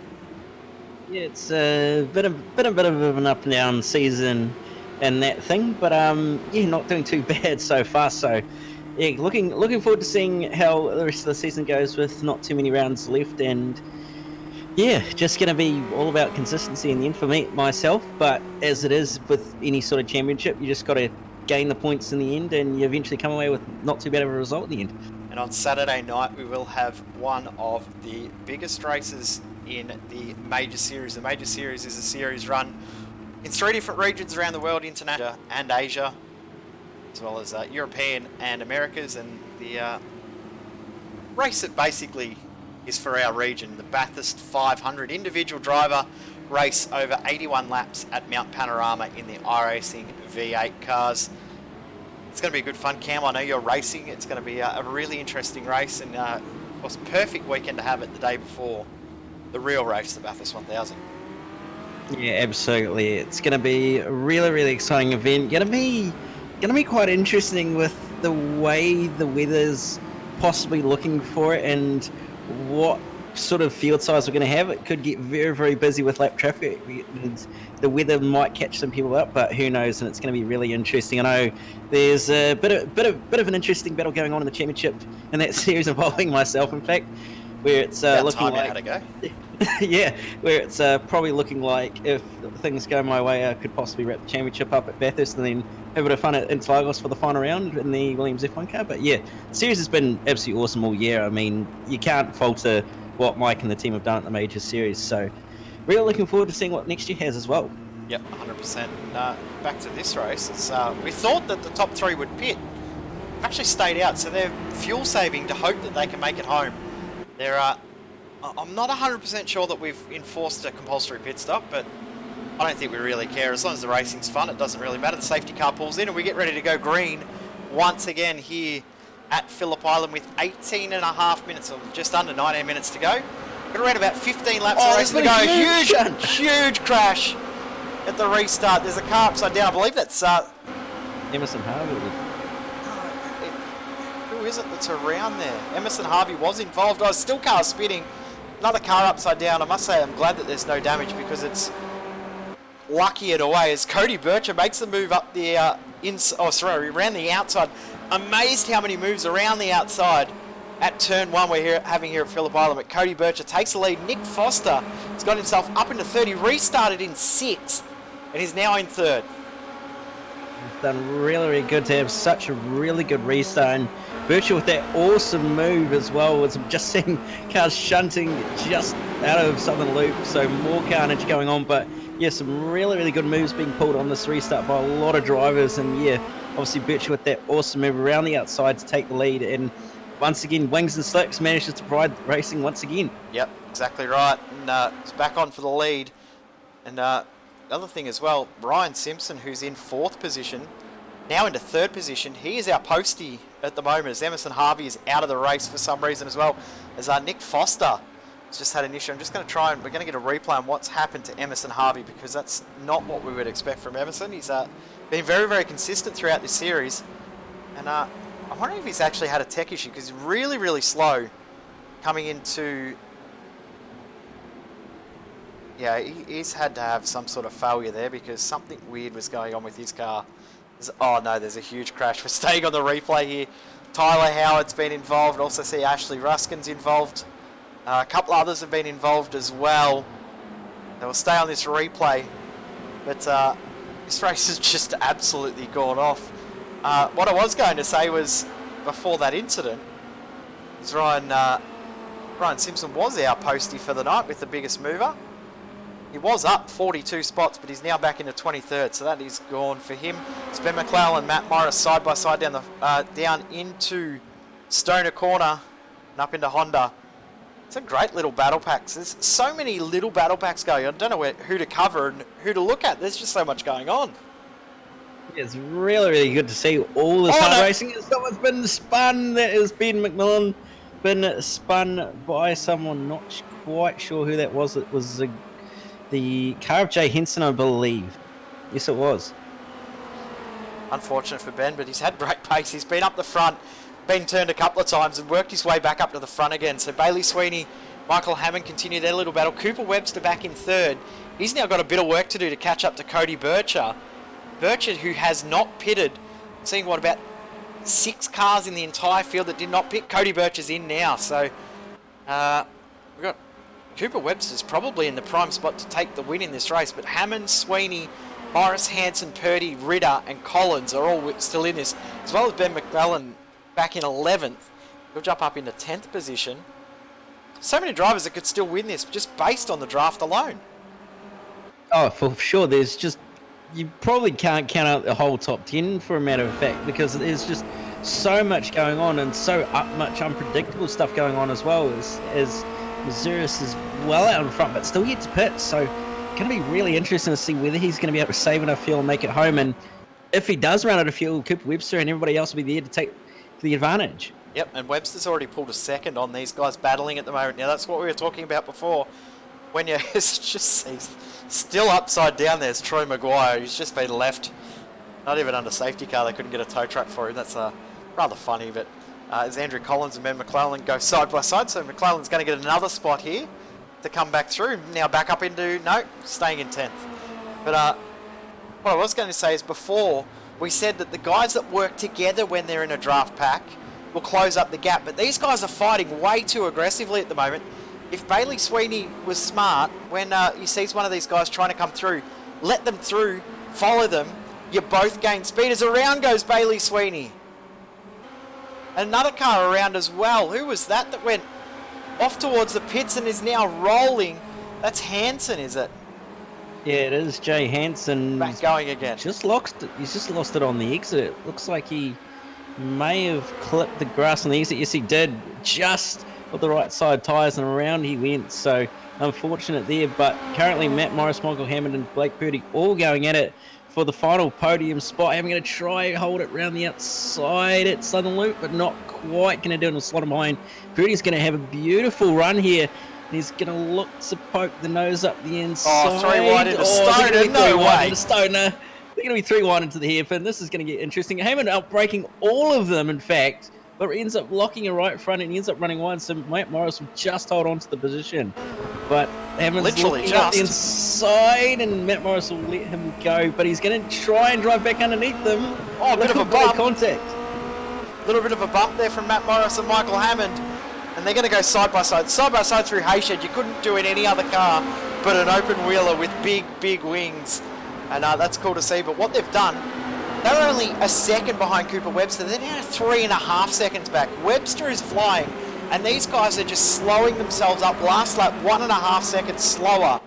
Yeah, it's a bit of an up and down season and that thing, but yeah, not doing too bad so far. So yeah, looking forward to seeing how the rest of the season goes with not too many rounds left, and yeah, just going to be all about consistency in the end for me myself. But as it is with any sort of championship, you just got to gain the points in the end, and you eventually come away with not too bad of a result in the end. And on Saturday night, we will have one of the biggest races in the Major Series. The Major Series is a series run in 3 different regions around the world, international and Asia, as well as European and Americas. And the race that basically is for our region, the Bathurst 500 individual driver race over 81 laps at Mount Panorama in the iRating V8 cars. It's going to be good fun, Cam. I know you're racing. It's going to be a really interesting race, and of course, perfect weekend to have it the day before the real race, the Bathurst 1000. Yeah, absolutely. It's going to be a really, really exciting event. Going to be quite interesting with the way the weather's possibly looking for it and what sort of field size we're going to have. It could get very, very busy with lap traffic, and the weather might catch some people up, but who knows? And it's going to be really interesting. I know there's a bit of an interesting battle going on in the championship in that series involving myself, in fact, where it's looking like to go. yeah, where it's probably looking like if things go my way, I could possibly wrap the championship up at Bathurst and then have a bit of fun at Interlagos for the final round in the Williams F1 car. But yeah, the series has been absolutely awesome all year. I mean, you can't falter what Mike and the team have done at the Major Series. So really looking forward to seeing what next year has as well. Yep, 100%. Back to this race, it's, we thought that the top 3 would pit. They've actually stayed out, so they're fuel saving to hope that they can make it home. I'm not 100% sure that we've enforced a compulsory pit stop, but I don't think we really care. As long as the racing's fun, it doesn't really matter. The safety car pulls in and we get ready to go green once again here at Phillip Island with 18.5 minutes, or just under 19 minutes to go. Got around about 15 laps of race to go. Huge crash at the restart. There's a car upside down. I believe that's Emerson Harvey. Who is it that's around there? Emerson Harvey was involved. Oh, still car spinning. Another car upside down. I must say I'm glad that there's no damage, because it's lucky in a way as Cody Bircher makes the move up the around the outside. Amazed how many moves around the outside at turn 1 we're having here at Phillip Island. But Cody Bircher takes the lead. Nick Foster has got himself up into 30, restarted in 6th, and is now in 3rd. It's done really, really good to have such a really good restart. And Bircher with that awesome move as well. Was just seeing cars shunting just out of Southern Loop, so more carnage going on. But yeah, some really, really good moves being pulled on this restart by a lot of drivers. And yeah, obviously Bircher with that awesome move around the outside to take the lead. And once again, Wings and Slicks manages to provide racing once again. Yep, exactly right. And it's back on for the lead. And the other thing as well, Ryan Simpson, who's in 4th position, now into 3rd position. He is our postie at the moment, as Emerson Harvey is out of the race for some reason as well, as Nick Foster has just had an issue. I'm just going to try and we're going to get a replay on what's happened to Emerson Harvey, because that's not what we would expect from Emerson. He's been very, very consistent throughout this series, and I'm wondering if he's actually had a tech issue, because he's really, really slow coming into... Yeah, he's had to have some sort of failure there, because something weird was going on with his car. Oh no, there's a huge crash. We're staying on the replay here. Tyler Howard's been involved. Also see Ashley Ruskin's involved. A couple others have been involved as well. They will stay on this replay. But this race has just absolutely gone off. What I was going to say was, before that incident, is Ryan Simpson was our postie for the night with the biggest mover. He was up 42 spots, but he's now back into 23rd, so that is gone for him. It's Ben McLeod and Matt Morris side by side down into Stoner Corner and up into Honda. It's a great little battle packs. There's so many little battle packs going on. I don't know who to cover and who to look at. There's just so much going on. It's really, really good to see all this hard racing. Someone's been spun. That is Ben McMillan, been spun by someone. Not quite sure who that was. It was the car of Jay Henson, I believe. Yes, it was. Unfortunate for Ben, but he's had great pace. He's been up the front, been turned a couple of times and worked his way back up to the front again. So Bailey Sweeney, Michael Hammond continue their little battle. Cooper Webster back in 3rd. He's now got a bit of work to do to catch up to Cody Bircher. Bircher, who has not pitted, seeing what, about 6 cars in the entire field that did not pit. Cody Bircher's in now. So we've got Cooper Webster's probably in the prime spot to take the win in this race, but Hammond, Sweeney Morris, Hanson, Purdy, Ritter and Collins are all still in this, as well as Ben McClellan back in 11th. He'll jump up into 10th position. So many drivers that could still win this just based on the draft alone. Oh, for sure. There's just, you probably can't count out the whole top 10 for a matter of fact, because there's just so much going on and so much unpredictable stuff going on as well, as Mazuris is well out in front but still yet to pit. So going to be really interesting to see whether he's going to be able to save enough fuel and make it home, and if he does run out of fuel, Cooper Webster and everybody else will be there to take the advantage. Yep, and Webster's already pulled a second on these guys battling at the moment. Now that's what we were talking about before, when you see still upside down there's Troy Maguire. He's just been left, not even under safety car. They couldn't get a tow truck for him. That's rather funny, but as Andrew Collins and Ben McClellan go side by side, so McClellan's going to get another spot here to come back through. Now back up into, no, staying in 10th. But what I was going to say is, before we said that the guys that work together when they're in a draft pack will close up the gap, but these guys are fighting way too aggressively at the moment. If Bailey Sweeney was smart, when he sees one of these guys trying to come through, let them through, follow them, you both gain speed. As around goes Bailey Sweeney. Another car around as well. Who was that went off towards the pits and is now rolling? That's Hanson, is it? Yeah, it is Jay Hanson. Back going again. He's just lost it on the exit. It looks like he may have clipped the grass on the exit. Yes, he did. Just with the right side tyres, and around he went. So unfortunate there. But currently Matt Morris, Michael Hammond and Blake Purdy all going at it for the final podium spot. I'm going to try hold it round the outside at Southern Loop, but not quite going to do it. And slot him behind. Purdy's going to have a beautiful run here. He's going to look to poke the nose up the inside. Oh, 3 wide into Stoner. No way. Stoner. They're going to be 3 wide into the hairpin. This is going to get interesting. Hammond outbraking all of them, in fact, but ends up locking a right front and he ends up running wide. So Matt Morris will just hold on to the position. But Hammond's literally looking up the inside, and Matt Morris will let him go. But he's going to try and drive back underneath them. Oh, a bit of a bump. Contact. A little bit of a bump there from Matt Morris and Michael Hammond. And they're going to go side by side through Hayshed. You couldn't do in any other car but an open wheeler with big wings. And that's cool to see. But what they've done, they're only a second behind Cooper Webster. They're now 3.5 seconds back. Webster is flying, and these guys are just slowing themselves up. Last lap, 1.5 seconds slower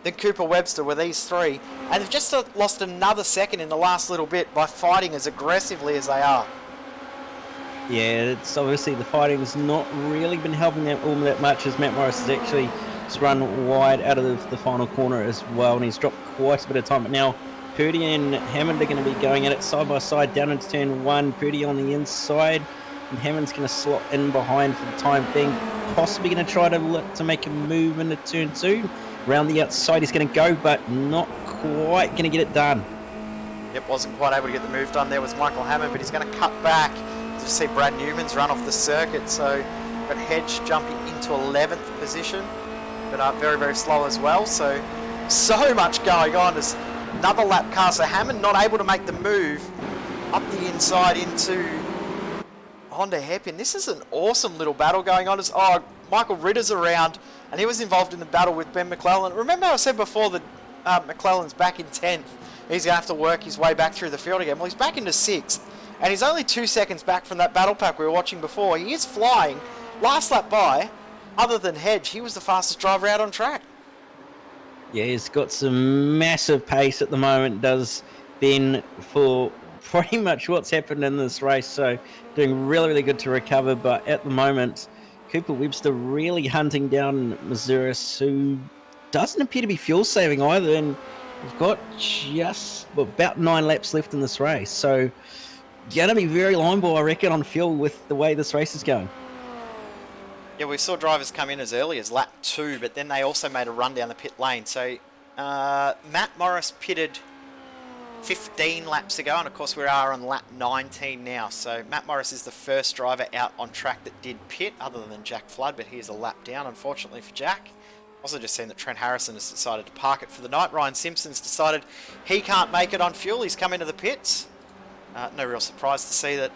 than Cooper Webster with these three. And they've just lost another second in the last little bit by fighting as aggressively as they are. Yeah, it's obviously the fighting's not really been helping them all that much, as Matt Morris has actually just run wide out of the final corner as well, and he's dropped quite a bit of time. But now Purdy and Hammond are going to be going at it side by side down into turn 1. Purdy on the inside, and Hammond's going to slot in behind for the time being, possibly going to try to make a move into turn 2. Around the outside he's going to go, but not quite going to get it done. Yep, wasn't quite able to get the move done. There was Michael Hammond, but he's going to cut back. You see Brad Newman's run off the circuit, so got Hedge jumping into 11th position, but very slow as well. So much going on. There's another lap car, so Hammond not able to make the move up the inside into Honda hairpin. This is an awesome little battle going on. Michael Ritter's around, and he was involved in the battle with Ben McClellan. Remember I said before that McClellan's back in 10th. He's going to have to work his way back through the field again. Well, he's back into 6th. And he's only 2 seconds back from that battle pack we were watching before. He is flying. Last lap by, other than Hedge, he was the fastest driver out on track. Yeah, he's got some massive pace at the moment, does Ben, for pretty much what's happened in this race. So doing really good to recover. But at the moment, Cooper Webster really hunting down Mazuris, who doesn't appear to be fuel saving either. And we've got just about 9 laps left in this race. So going to be very lineable, I reckon, on fuel with the way this race is going. Yeah, we saw drivers come in as early as lap 2, but then they also made a run down the pit lane. So Matt Morris pitted 15 laps ago, and of course we are on lap 19 now. So Matt Morris is the first driver out on track that did pit, other than Jack Flood, but he's a lap down, unfortunately, for Jack. Also just seen that Trent Harrison has decided to park it for the night. Ryan Simpson's decided he can't make it on fuel. He's come into the pits. No real surprise to see that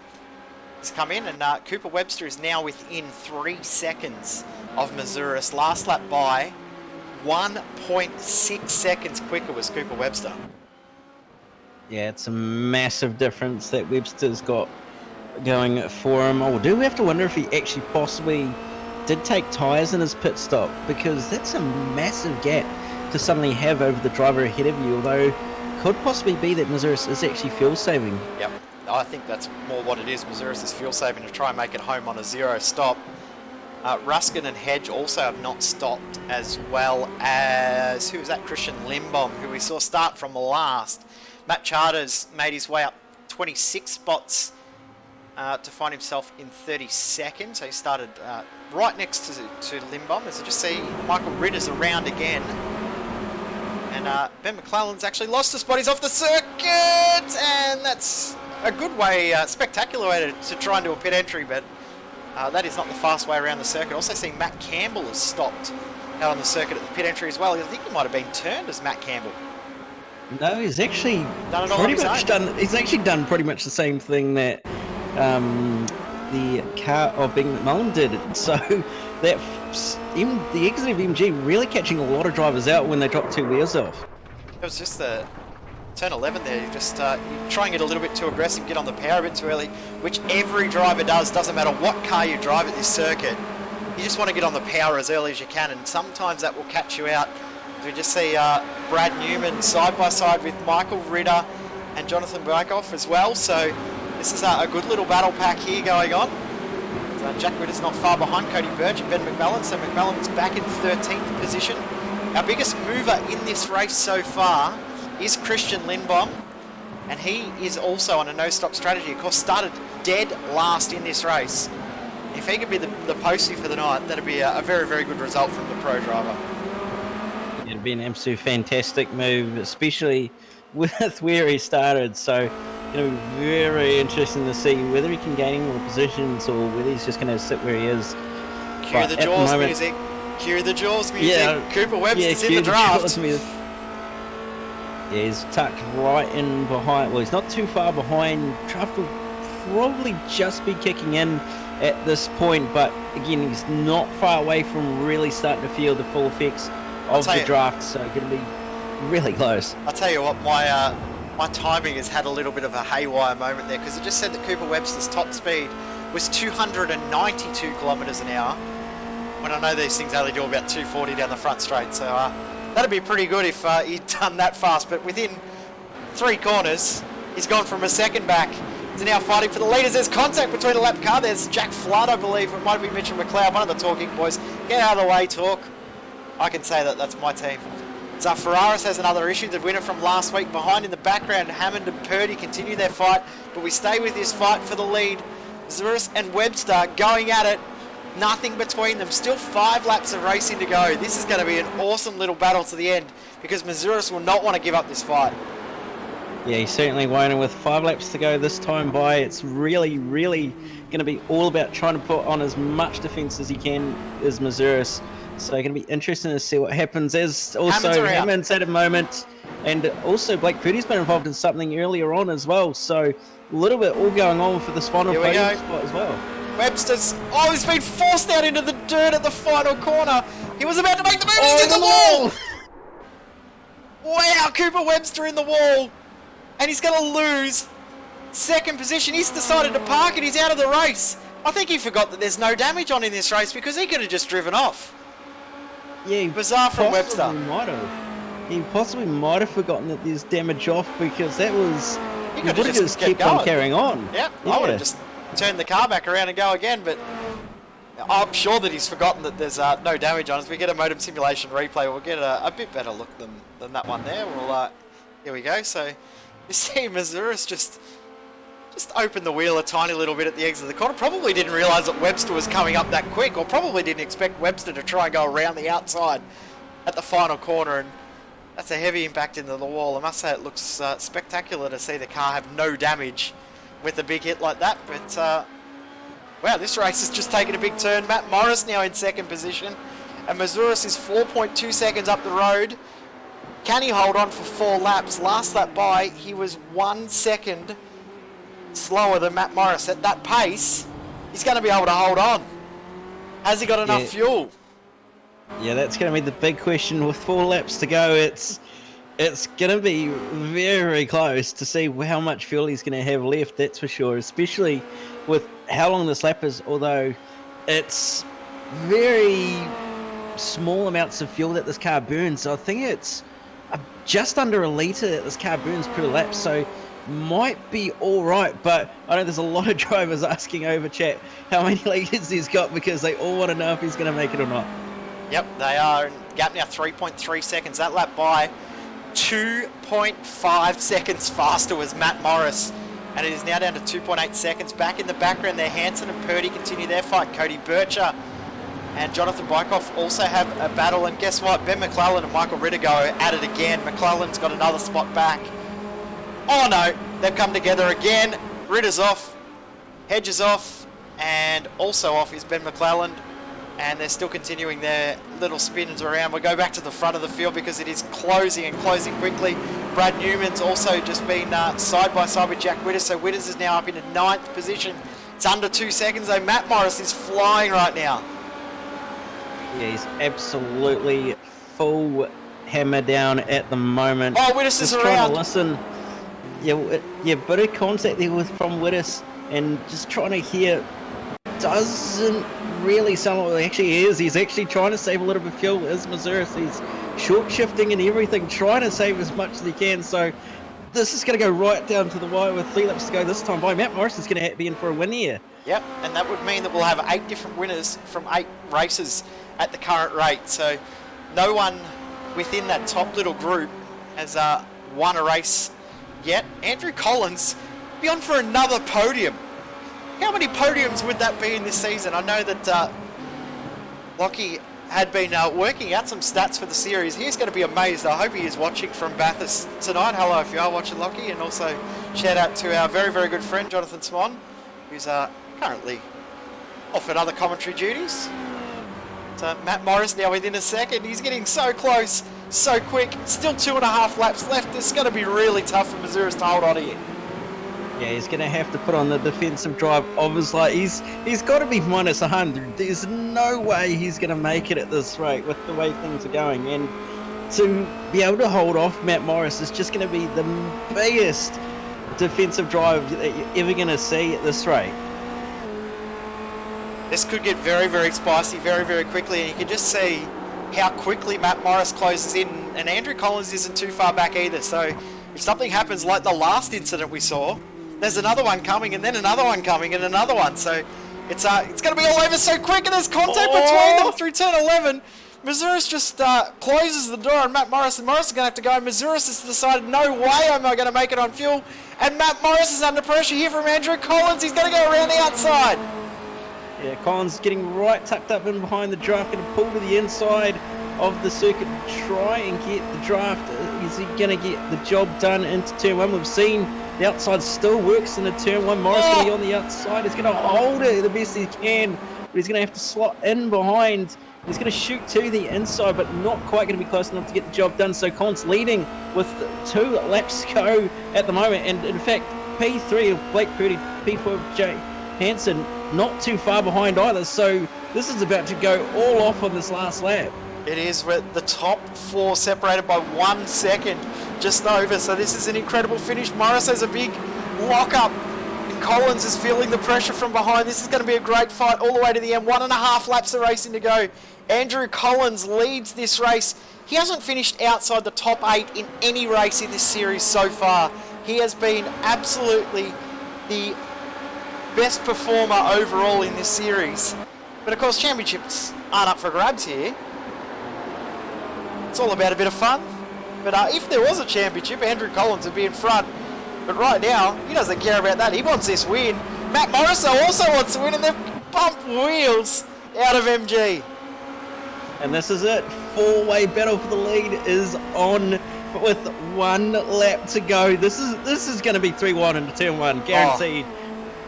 he's come in, and Cooper Webster is now within 3 seconds of Mazuris. Last lap by 1.6 seconds quicker was Cooper Webster. Yeah, it's a massive difference that Webster's got going for him. Oh, do we have to wonder if he actually possibly did take tyres in his pit stop? Because that's a massive gap to suddenly have over the driver ahead of you, although could possibly be that Mazuris is actually fuel saving. Yep, I think that's more what it is. Mazuris is fuel saving to try and make it home on a 0 stop. Ruskin and Hedge also have not stopped, as well as, who was that? Christian Limbom, who we saw start from last. Matt Charters made his way up 26 spots to find himself in 32nd. So he started right next to Limbom. As I just see, Michael Ritter's around again. And Ben McClellan's actually lost a spot. He's off the circuit, and that's a good way, spectacular way to try and do a pit entry, but that is not the fast way around the circuit. Also seeing Matt Campbell has stopped out on the circuit at the pit entry as well. I think he might have been turned as Matt Campbell. No, he's actually done it all pretty much done. He's actually done pretty much the same thing that the car of Ben McMullen did. So that the exit of MG really catching a lot of drivers out when they drop 2 wheels off. It was just the turn 11 there. You just you try and get a little bit too aggressive, get on the power a bit too early, which every driver does. Doesn't matter what car you drive at this circuit. You just want to get on the power as early as you can, and sometimes that will catch you out. We just see Brad Newman side by side with Michael Ritter and Jonathan Berkoff as well. So this is a good little battle pack here going on. So Jack Ritter's not far behind Cody Birch and Ben McMillan. So McMillan's back in 13th position. Our biggest mover in this race so far is Christian Lindbaum, and he is also on a no-stop strategy. Of course, started dead last in this race. If he could be the postie for the night, that'd be a very, very good result from the pro driver. It'd be an absolute fantastic move, especially with where he started. So, going to be very interesting to see whether he can gain more positions or whether he's just going to sit where he is. Cue the Jaws music. Cue the Jaws music. Yeah, Cooper Webster's in the draft. Yeah, he's tucked right in behind. Well, he's not too far behind. Draft will probably just be kicking in at this point, but again, he's not far away from really starting to feel the full effects of the draft, so going to be really close. I'll tell you what, my timing has had a little bit of a haywire moment there, because it just said that Cooper Webster's top speed was 292 kilometres an hour, when I know these things only do about 240 down the front straight, so that'd be pretty good if he'd done that fast. But within 3 corners, he's gone from a second back. He's now fighting for the leaders. There's contact between a lap car. There's Jack Flood, I believe. It might be Mitchell McLeod, one of the talking boys. Get out of the way, Talk. I can say that that's my team. Ferraris has another issue. The winner from last week behind in the background. Hammond and Purdy continue their fight, but we stay with this fight for the lead. Zuris and Webster going at it. Nothing between them. Still 5 laps of racing to go. This is going to be an awesome little battle to the end, because Mazuris will not want to give up this fight. Yeah, he certainly won't. And with 5 laps to go this time by, it's really, really going to be all about trying to put on as much defence as he can as Mazuris. So going to be interesting to see what happens. As also Hammond's at a moment, and also Blake Purdy's been involved in something earlier on as well. So a little bit all going on for this final podium spot as well. Webster's, he's been forced out into the dirt at the final corner. He was about to make the move, he's in the wall! Wow, Cooper Webster in the wall. And he's going to lose second position. He's decided to park and he's out of the race. I think he forgot that there's no damage on in this race, because he could have just driven off. Yeah, bizarre from Webster. He possibly might have forgotten that there's damage off, because that was... He could have just kept on carrying on. Yeah, I would have just turned the car back around and go again, but I'm sure that he's forgotten that there's no damage on us. We get a modem simulation replay, we'll get a bit better look than that one there. We'll here we go. So you see Mazuris just opened the wheel a tiny little bit at the exit of the corner. Probably didn't realise that Webster was coming up that quick, or probably didn't expect Webster to try and go around the outside at the final corner, and that's a heavy impact into the wall. I must say it looks spectacular to see the car have no damage with a big hit like that, but wow, this race has just taken a big turn. Matt Morris now in second position, and Mazuris is 4.2 seconds up the road. Can he hold on for 4 laps? Last lap by, he was 1 second slower than Matt Morris. At that pace, he's going to be able to hold on. Has he got enough fuel? Yeah, that's going to be the big question with 4 laps to go. It's It's going to be very close to see how much fuel he's going to have left, that's for sure, especially with how long this lap is, although it's very small amounts of fuel that this car burns. So I think it's just under a litre that this car burns per lap, so might be all right. But I know there's a lot of drivers asking over chat how many litres he's got because they all want to know if he's going to make it or not. Yep, they are. Gap now 3.3 seconds. That lap by 2.5 seconds faster was Matt Morris. And it is now down to 2.8 seconds. Back in the background there, Hansen and Purdy continue their fight. Cody Bircher and Jonathan Bykoff also have a battle. And guess what? Ben McClellan and Michael Ritter go at it again. McClellan's got another spot back. Oh no, they've come together again. Ritter's off, Hedges off, and also off is Ben McClellan. And they're still continuing their little spins around. We'll go back to the front of the field because it is closing and closing quickly. Brad Newman's also just been side by side with Jack Witters, so Witters is now up in the 9th position. It's under 2 seconds though. Matt Morris is flying right now. Yeah, he's absolutely full hammer down at the moment. Oh, Witters is just trying around. to listen. Yeah, bit of contact there from Witters, and just trying to hear. Doesn't really sound like it actually is. He's actually trying to save a little bit of fuel as Mazuris. He's short shifting and everything, trying to save as much as he can. So this is going to go right down to the wire with 3 laps to go this time by. Matt Morrison's going to be in for a win here. Yep, and that would mean that we'll have 8 different winners from 8 races at the current rate. So no one within that top little group has won a race yet. Andrew Collins be on for another podium. How many podiums would that be in this season? I know that Lockie had been working out some stats for the series. He's going to be amazed. I hope he is watching from Bathurst tonight. Hello if you are watching, Lockie. And also shout out to our very, very good friend, Jonathan Swan, who's currently off at other commentary duties. So Matt Morris now within a second. He's getting so close, so quick. Still 2.5 laps left. This is going to be really tough for Mazuris to hold on here. Yeah, he's going to have to put on the defensive drive. Obviously, he's got to be minus 100. There's no way he's going to make it at this rate with the way things are going. And to be able to hold off Matt Morris is just going to be the biggest defensive drive that you're ever going to see at this rate. This could get very, very spicy very, very quickly. And you can just see how quickly Matt Morris closes in. And Andrew Collins isn't too far back either. So if something happens like the last incident we saw, there's another one coming, and then another one coming, and another one. So it's going to be all over so quick, and there's contact between them through turn 11. Mazuris just closes the door on Matt Morris, and Morris is going to have to go. And Mazuris has decided, no way am I going to make it on fuel. And Matt Morris is under pressure here from Andrew Collins. He's going to go around the outside. Yeah, Collins getting right tucked up in behind the draft, going to pull to the inside of the circuit, try and get the draft. Is he going to get the job done into turn 1? We've seen the outside still works in the turn 1. Morris going to be on the outside. He's going to hold it the best he can, but he's going to have to slot in behind. He's going to shoot to the inside, but not quite going to be close enough to get the job done. So Collins leading with 2 laps to go at the moment. And in fact, P3 of Blake Purdy, P4 of Jay Hansen, not too far behind either. So this is about to go all off on this last lap. It is with the top 4 separated by 1 second, just over. So this is an incredible finish. Morris has a big lock-up, and Collins is feeling the pressure from behind. This is going to be a great fight all the way to the end. 1.5 laps of racing to go. Andrew Collins leads this race. He hasn't finished outside the top 8 in any race in this series so far. He has been absolutely the best performer overall in this series. But of course, championships aren't up for grabs here. It's all about a bit of fun. But if there was a championship, Andrew Collins would be in front. But right now, he doesn't care about that. He wants this win. Matt Morris also wants to win, and they've bumped wheels out of MG. And this is it. 4-way battle for the lead is on with 1 lap to go. This is going to be 3 wide into turn 1, guaranteed.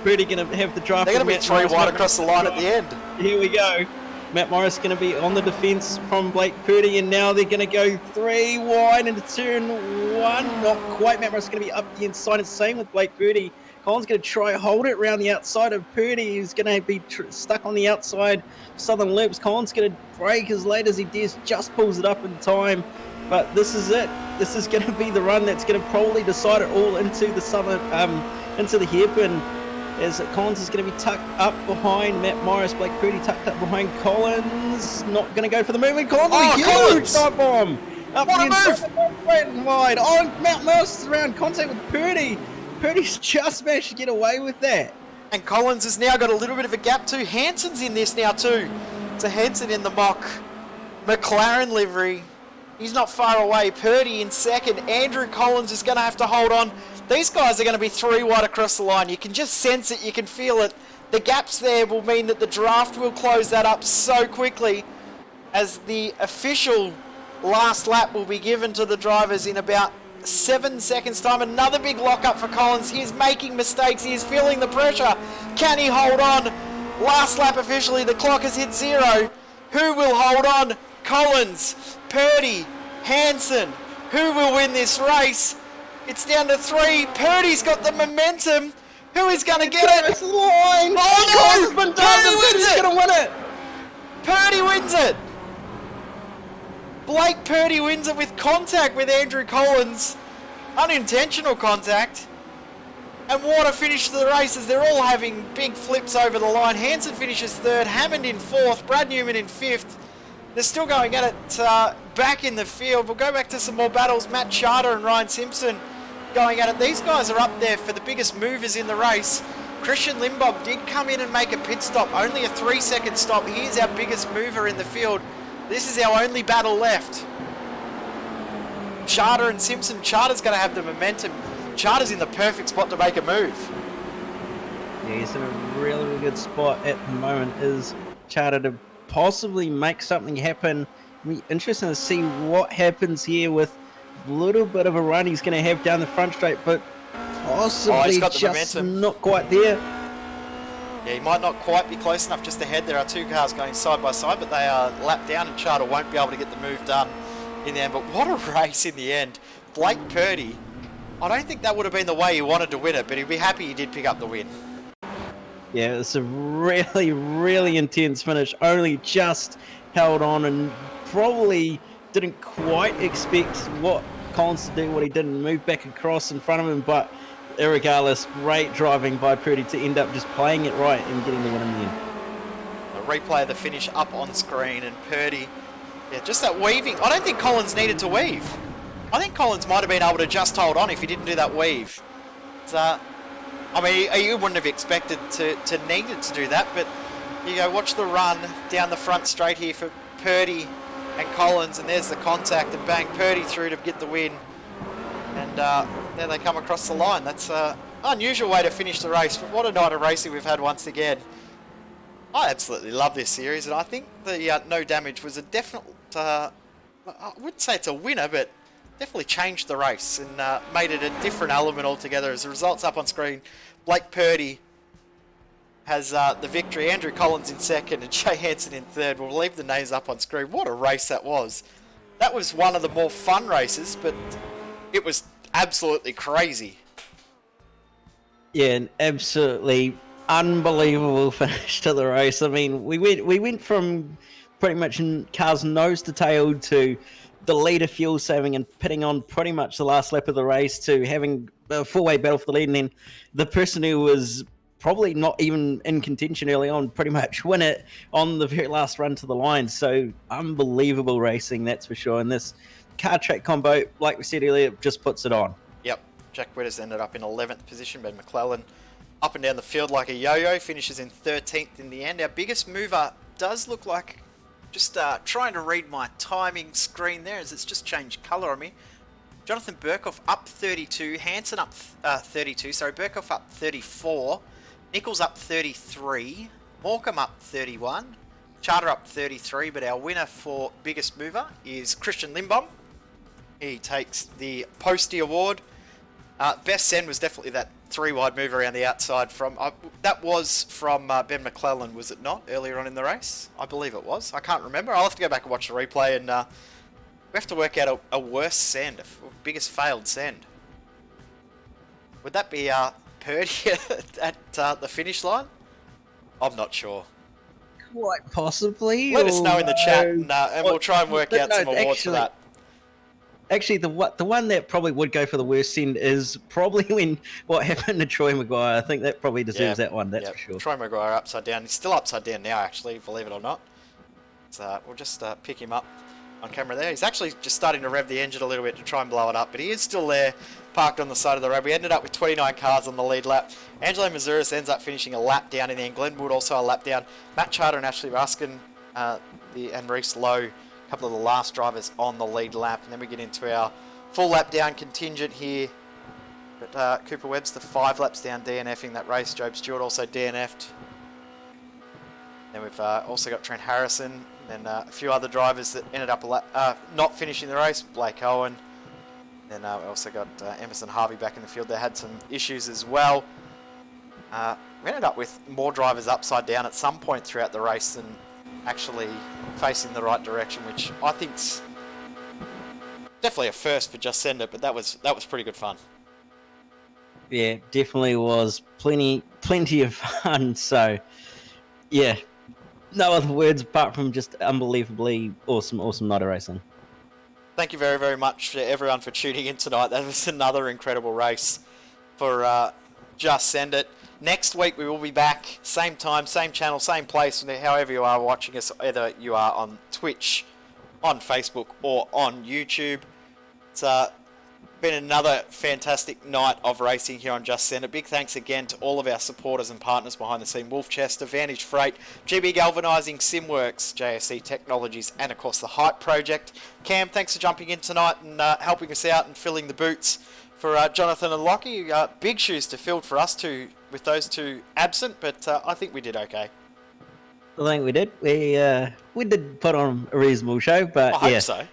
Really going to have the draft. They're going to be 3 wide across the line at the end. Here we go. Matt Morris going to be on the defence from Blake Purdy, and now they're going to go 3 wide into turn 1. Not quite. Matt Morris is going to be up the inside. It's same with Blake Purdy. Collins going to try hold it around the outside of Purdy. He's going to be stuck on the outside Southern Loops. Collins going to brake as late as he dares, just pulls it up in time. But this is it. this is going to be the run that's going to probably decide it all into the summer, into the hairpin. As Collins is going to be tucked up behind Matt Morris, Blake Purdy tucked up behind Collins, not going to go for the move, and Collins with a huge dive bomb! Up What a move! Right and wide. Oh, Matt Morris is around contact with Purdy. Purdy's just managed to get away with that. And Collins has now got a little bit of a gap too. Hanson's in this now too. So Hanson in the mock McLaren livery. He's not far away. Purdy in second. Andrew Collins is going to have to hold on. These guys are going to be 3 wide across the line. You can just sense it. You can feel it. The gaps there will mean that the draft will close that up so quickly, as the official last lap will be given to the drivers in about 7 seconds time. Another big lock-up for Collins. He is making mistakes. He is feeling the pressure. Can he hold on? Last lap officially. The clock has hit 0. Who will hold on? Collins, Purdy, Hanson. Who will win this race? It's down to 3. Purdy's got the momentum. Who is going to get it? It's the line. Oh no! Purdy wins it. Going to win it. Purdy wins it. Blake Purdy wins it with contact with Andrew Collins. Unintentional contact. And what a finish to the race, as they're all having big flips over the line. Hanson finishes 3rd, Hammond in 4th, Brad Newman in 5th. They're still going at it back in the field. We'll go back to some more battles. Matt Charter and Ryan Simpson going at it. These guys are up there for the biggest movers in the race. Christian Limbob did come in and make a pit stop. Only a 3-second stop. He's our biggest mover in the field. This is our only battle left. Charter and Simpson. Charter's going to have the momentum. Charter's in the perfect spot to make a move. Yeah, he's in a really, really good spot at the moment. Is Charter to possibly make something happen. It'll be interesting to see what happens here with a little bit of a run he's going to have down the front straight, but possibly he's got the just momentum. not quite there. Yeah, he might not quite be close enough just ahead. There are 2 cars going side by side, but they are lapped down, and Charter won't be able to get the move done in the end. But what a race in the end. Blake Purdy, I don't think that would have been the way he wanted to win it, but he'd be happy he did pick up the win. Yeah, it's a really, really intense finish. Only just held on and probably didn't quite expect what Collins to do, what he did, and move back across in front of him. But irregardless, great driving by Purdy to end up just playing it right and getting the win in the end. A replay of the finish up on screen, and Purdy, yeah, just that weaving. I don't think Collins needed to weave. I think Collins might have been able to just hold on if he didn't do that weave. I mean, you wouldn't have expected to need it to do that, but you go watch the run down the front straight here for Purdy and Collins, and there's the contact, and bang, Purdy through to get the win. And there they come across the line. That's an unusual way to finish the race, but what a night of racing we've had once again. I absolutely love this series, and I think the no damage was a definite, I wouldn't say it's a winner, but definitely changed the race and made it a different element altogether. As the results up on screen, Blake Purdy has the victory, Andrew Collins in 2nd, and Jay Hanson in 3rd. We'll leave the names up on screen. What a race that was. That was one of the more fun races, but it was absolutely crazy. Yeah, an absolutely unbelievable finish to the race. I mean, we went from pretty much cars nose to tail to the leader fuel saving and pitting on pretty much the last lap of the race to having a 4-way battle for the lead, and then the person who was probably not even in contention early on pretty much win it on the very last run to the line. So unbelievable racing, that's for sure. And this car track combo, like we said earlier, just puts it on. Yep, Jack Wetters ended up in 11th position, Ben McClellan up and down the field like a yo-yo, finishes in 13th in the end. Our biggest mover does look like, just trying to read my timing screen there as it's just changed colour on me. Jonathan Burkhoff up 32, Hanson up 32, sorry, Burkhoff up 34, Nichols up 33, Morecambe up 31, Charter up 33, but our winner for biggest mover is Christian Limbom. He takes the Posty Award. Best send was definitely that 3-wide move around the outside from, that was from Ben McClellan, was it not, earlier on in the race? I believe it was. I can't remember. I'll have to go back and watch the replay, and we have to work out a worse send, a biggest failed send. Would that be Purdy at the finish line? I'm not sure. Quite possibly. Let us know in the chat, and we'll try and work out some awards for that. Actually, the one that probably would go for the worst send is probably when what happened to Troy Maguire. I think that probably deserves that one. That's for sure. Troy Maguire upside down. He's still upside down now, actually, believe it or not. So we'll just pick him up on camera there. He's actually just starting to rev the engine a little bit to try and blow it up, but he is still there, parked on the side of the road. We ended up with 29 cars on the lead lap. Angelo Mazuris ends up finishing a lap down in the end. Glenn Wood also a lap down. Matt Charter and Ashley Ruskin and Reese Lowe, a couple of the last drivers on the lead lap. And then we get into our full lap down contingent here. But Cooper Webster 5 laps down, DNFing that race. Job Stewart also DNF'd. Then we've also got Trent Harrison and a few other drivers that ended up not finishing the race. Blake Owen. Then we also got Emerson Harvey back in the field. They had some issues as well. We ended up with more drivers upside down at some point throughout the race than actually facing the right direction, which I think's definitely a first for Just Send It, but that was pretty good fun. Yeah, definitely was plenty of fun. So, yeah, no other words apart from just unbelievably awesome night of racing. Thank you very, very much to everyone for tuning in tonight. That was another incredible race for Just Send It. Next week we will be back, same time, same channel, same place, however you are watching us, either you are on Twitch, on Facebook, or on YouTube. It's been another fantastic night of racing here on Just Send It. Big thanks again to all of our supporters and partners behind the scene: Wolfchester, Vantage Freight, GB Galvanising, Simworks, JSC Technologies, and of course the Hype Project. Cam, thanks for jumping in tonight and helping us out and filling the boots for Jonathan and Lockie. Big shoes to fill for us too, with those two absent, but I think we did okay. I think we did. We did put on a reasonable show, but I hope so.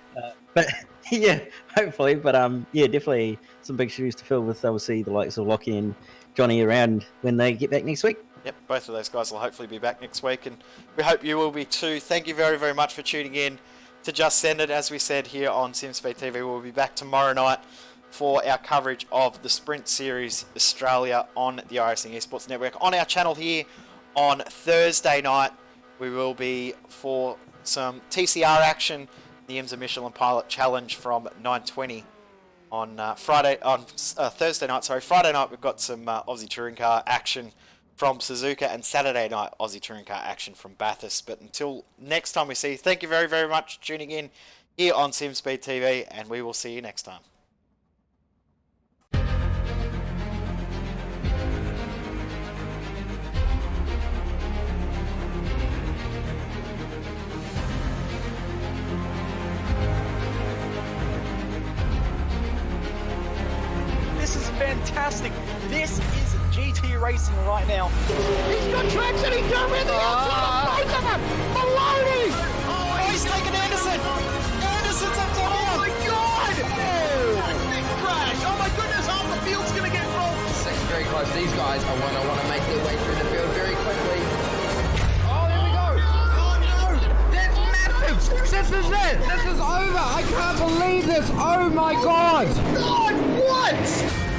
But yeah, hopefully. But yeah, definitely some big shoes to fill with obviously the likes of Lockie and Johnny around when they get back next week. Yep, both of those guys will hopefully be back next week, and we hope you will be too. Thank you very, very much for tuning in to Just Send It. As we said here on SimSpeed TV, we'll be back tomorrow night for our coverage of the Sprint Series Australia on the iRating Esports Network. On our channel here on Thursday night, we will be for some TCR action, the IMSA Michelin Pilot Challenge from 9:20 on Thursday night. Sorry, Friday night we've got some Aussie Touring Car action from Suzuka, and Saturday night Aussie Touring Car action from Bathurst. But until next time we see you, thank you very, very much for tuning in here on SimSpeed TV, and we will see you next time. This is fantastic. This is GT racing right now. He's got traction. He's got rhythm. Both of them. Maloney. Oh, he's taking Anderson. Anderson's up to him. Oh my God. Oh, big crash. Oh my goodness. Half the field's going to get rolled. Second very close. These guys are want to make their way through the field very quickly. Oh, there we go. Oh no. That's massive. This is it. This is over. I can't believe this. Oh my God. God, what?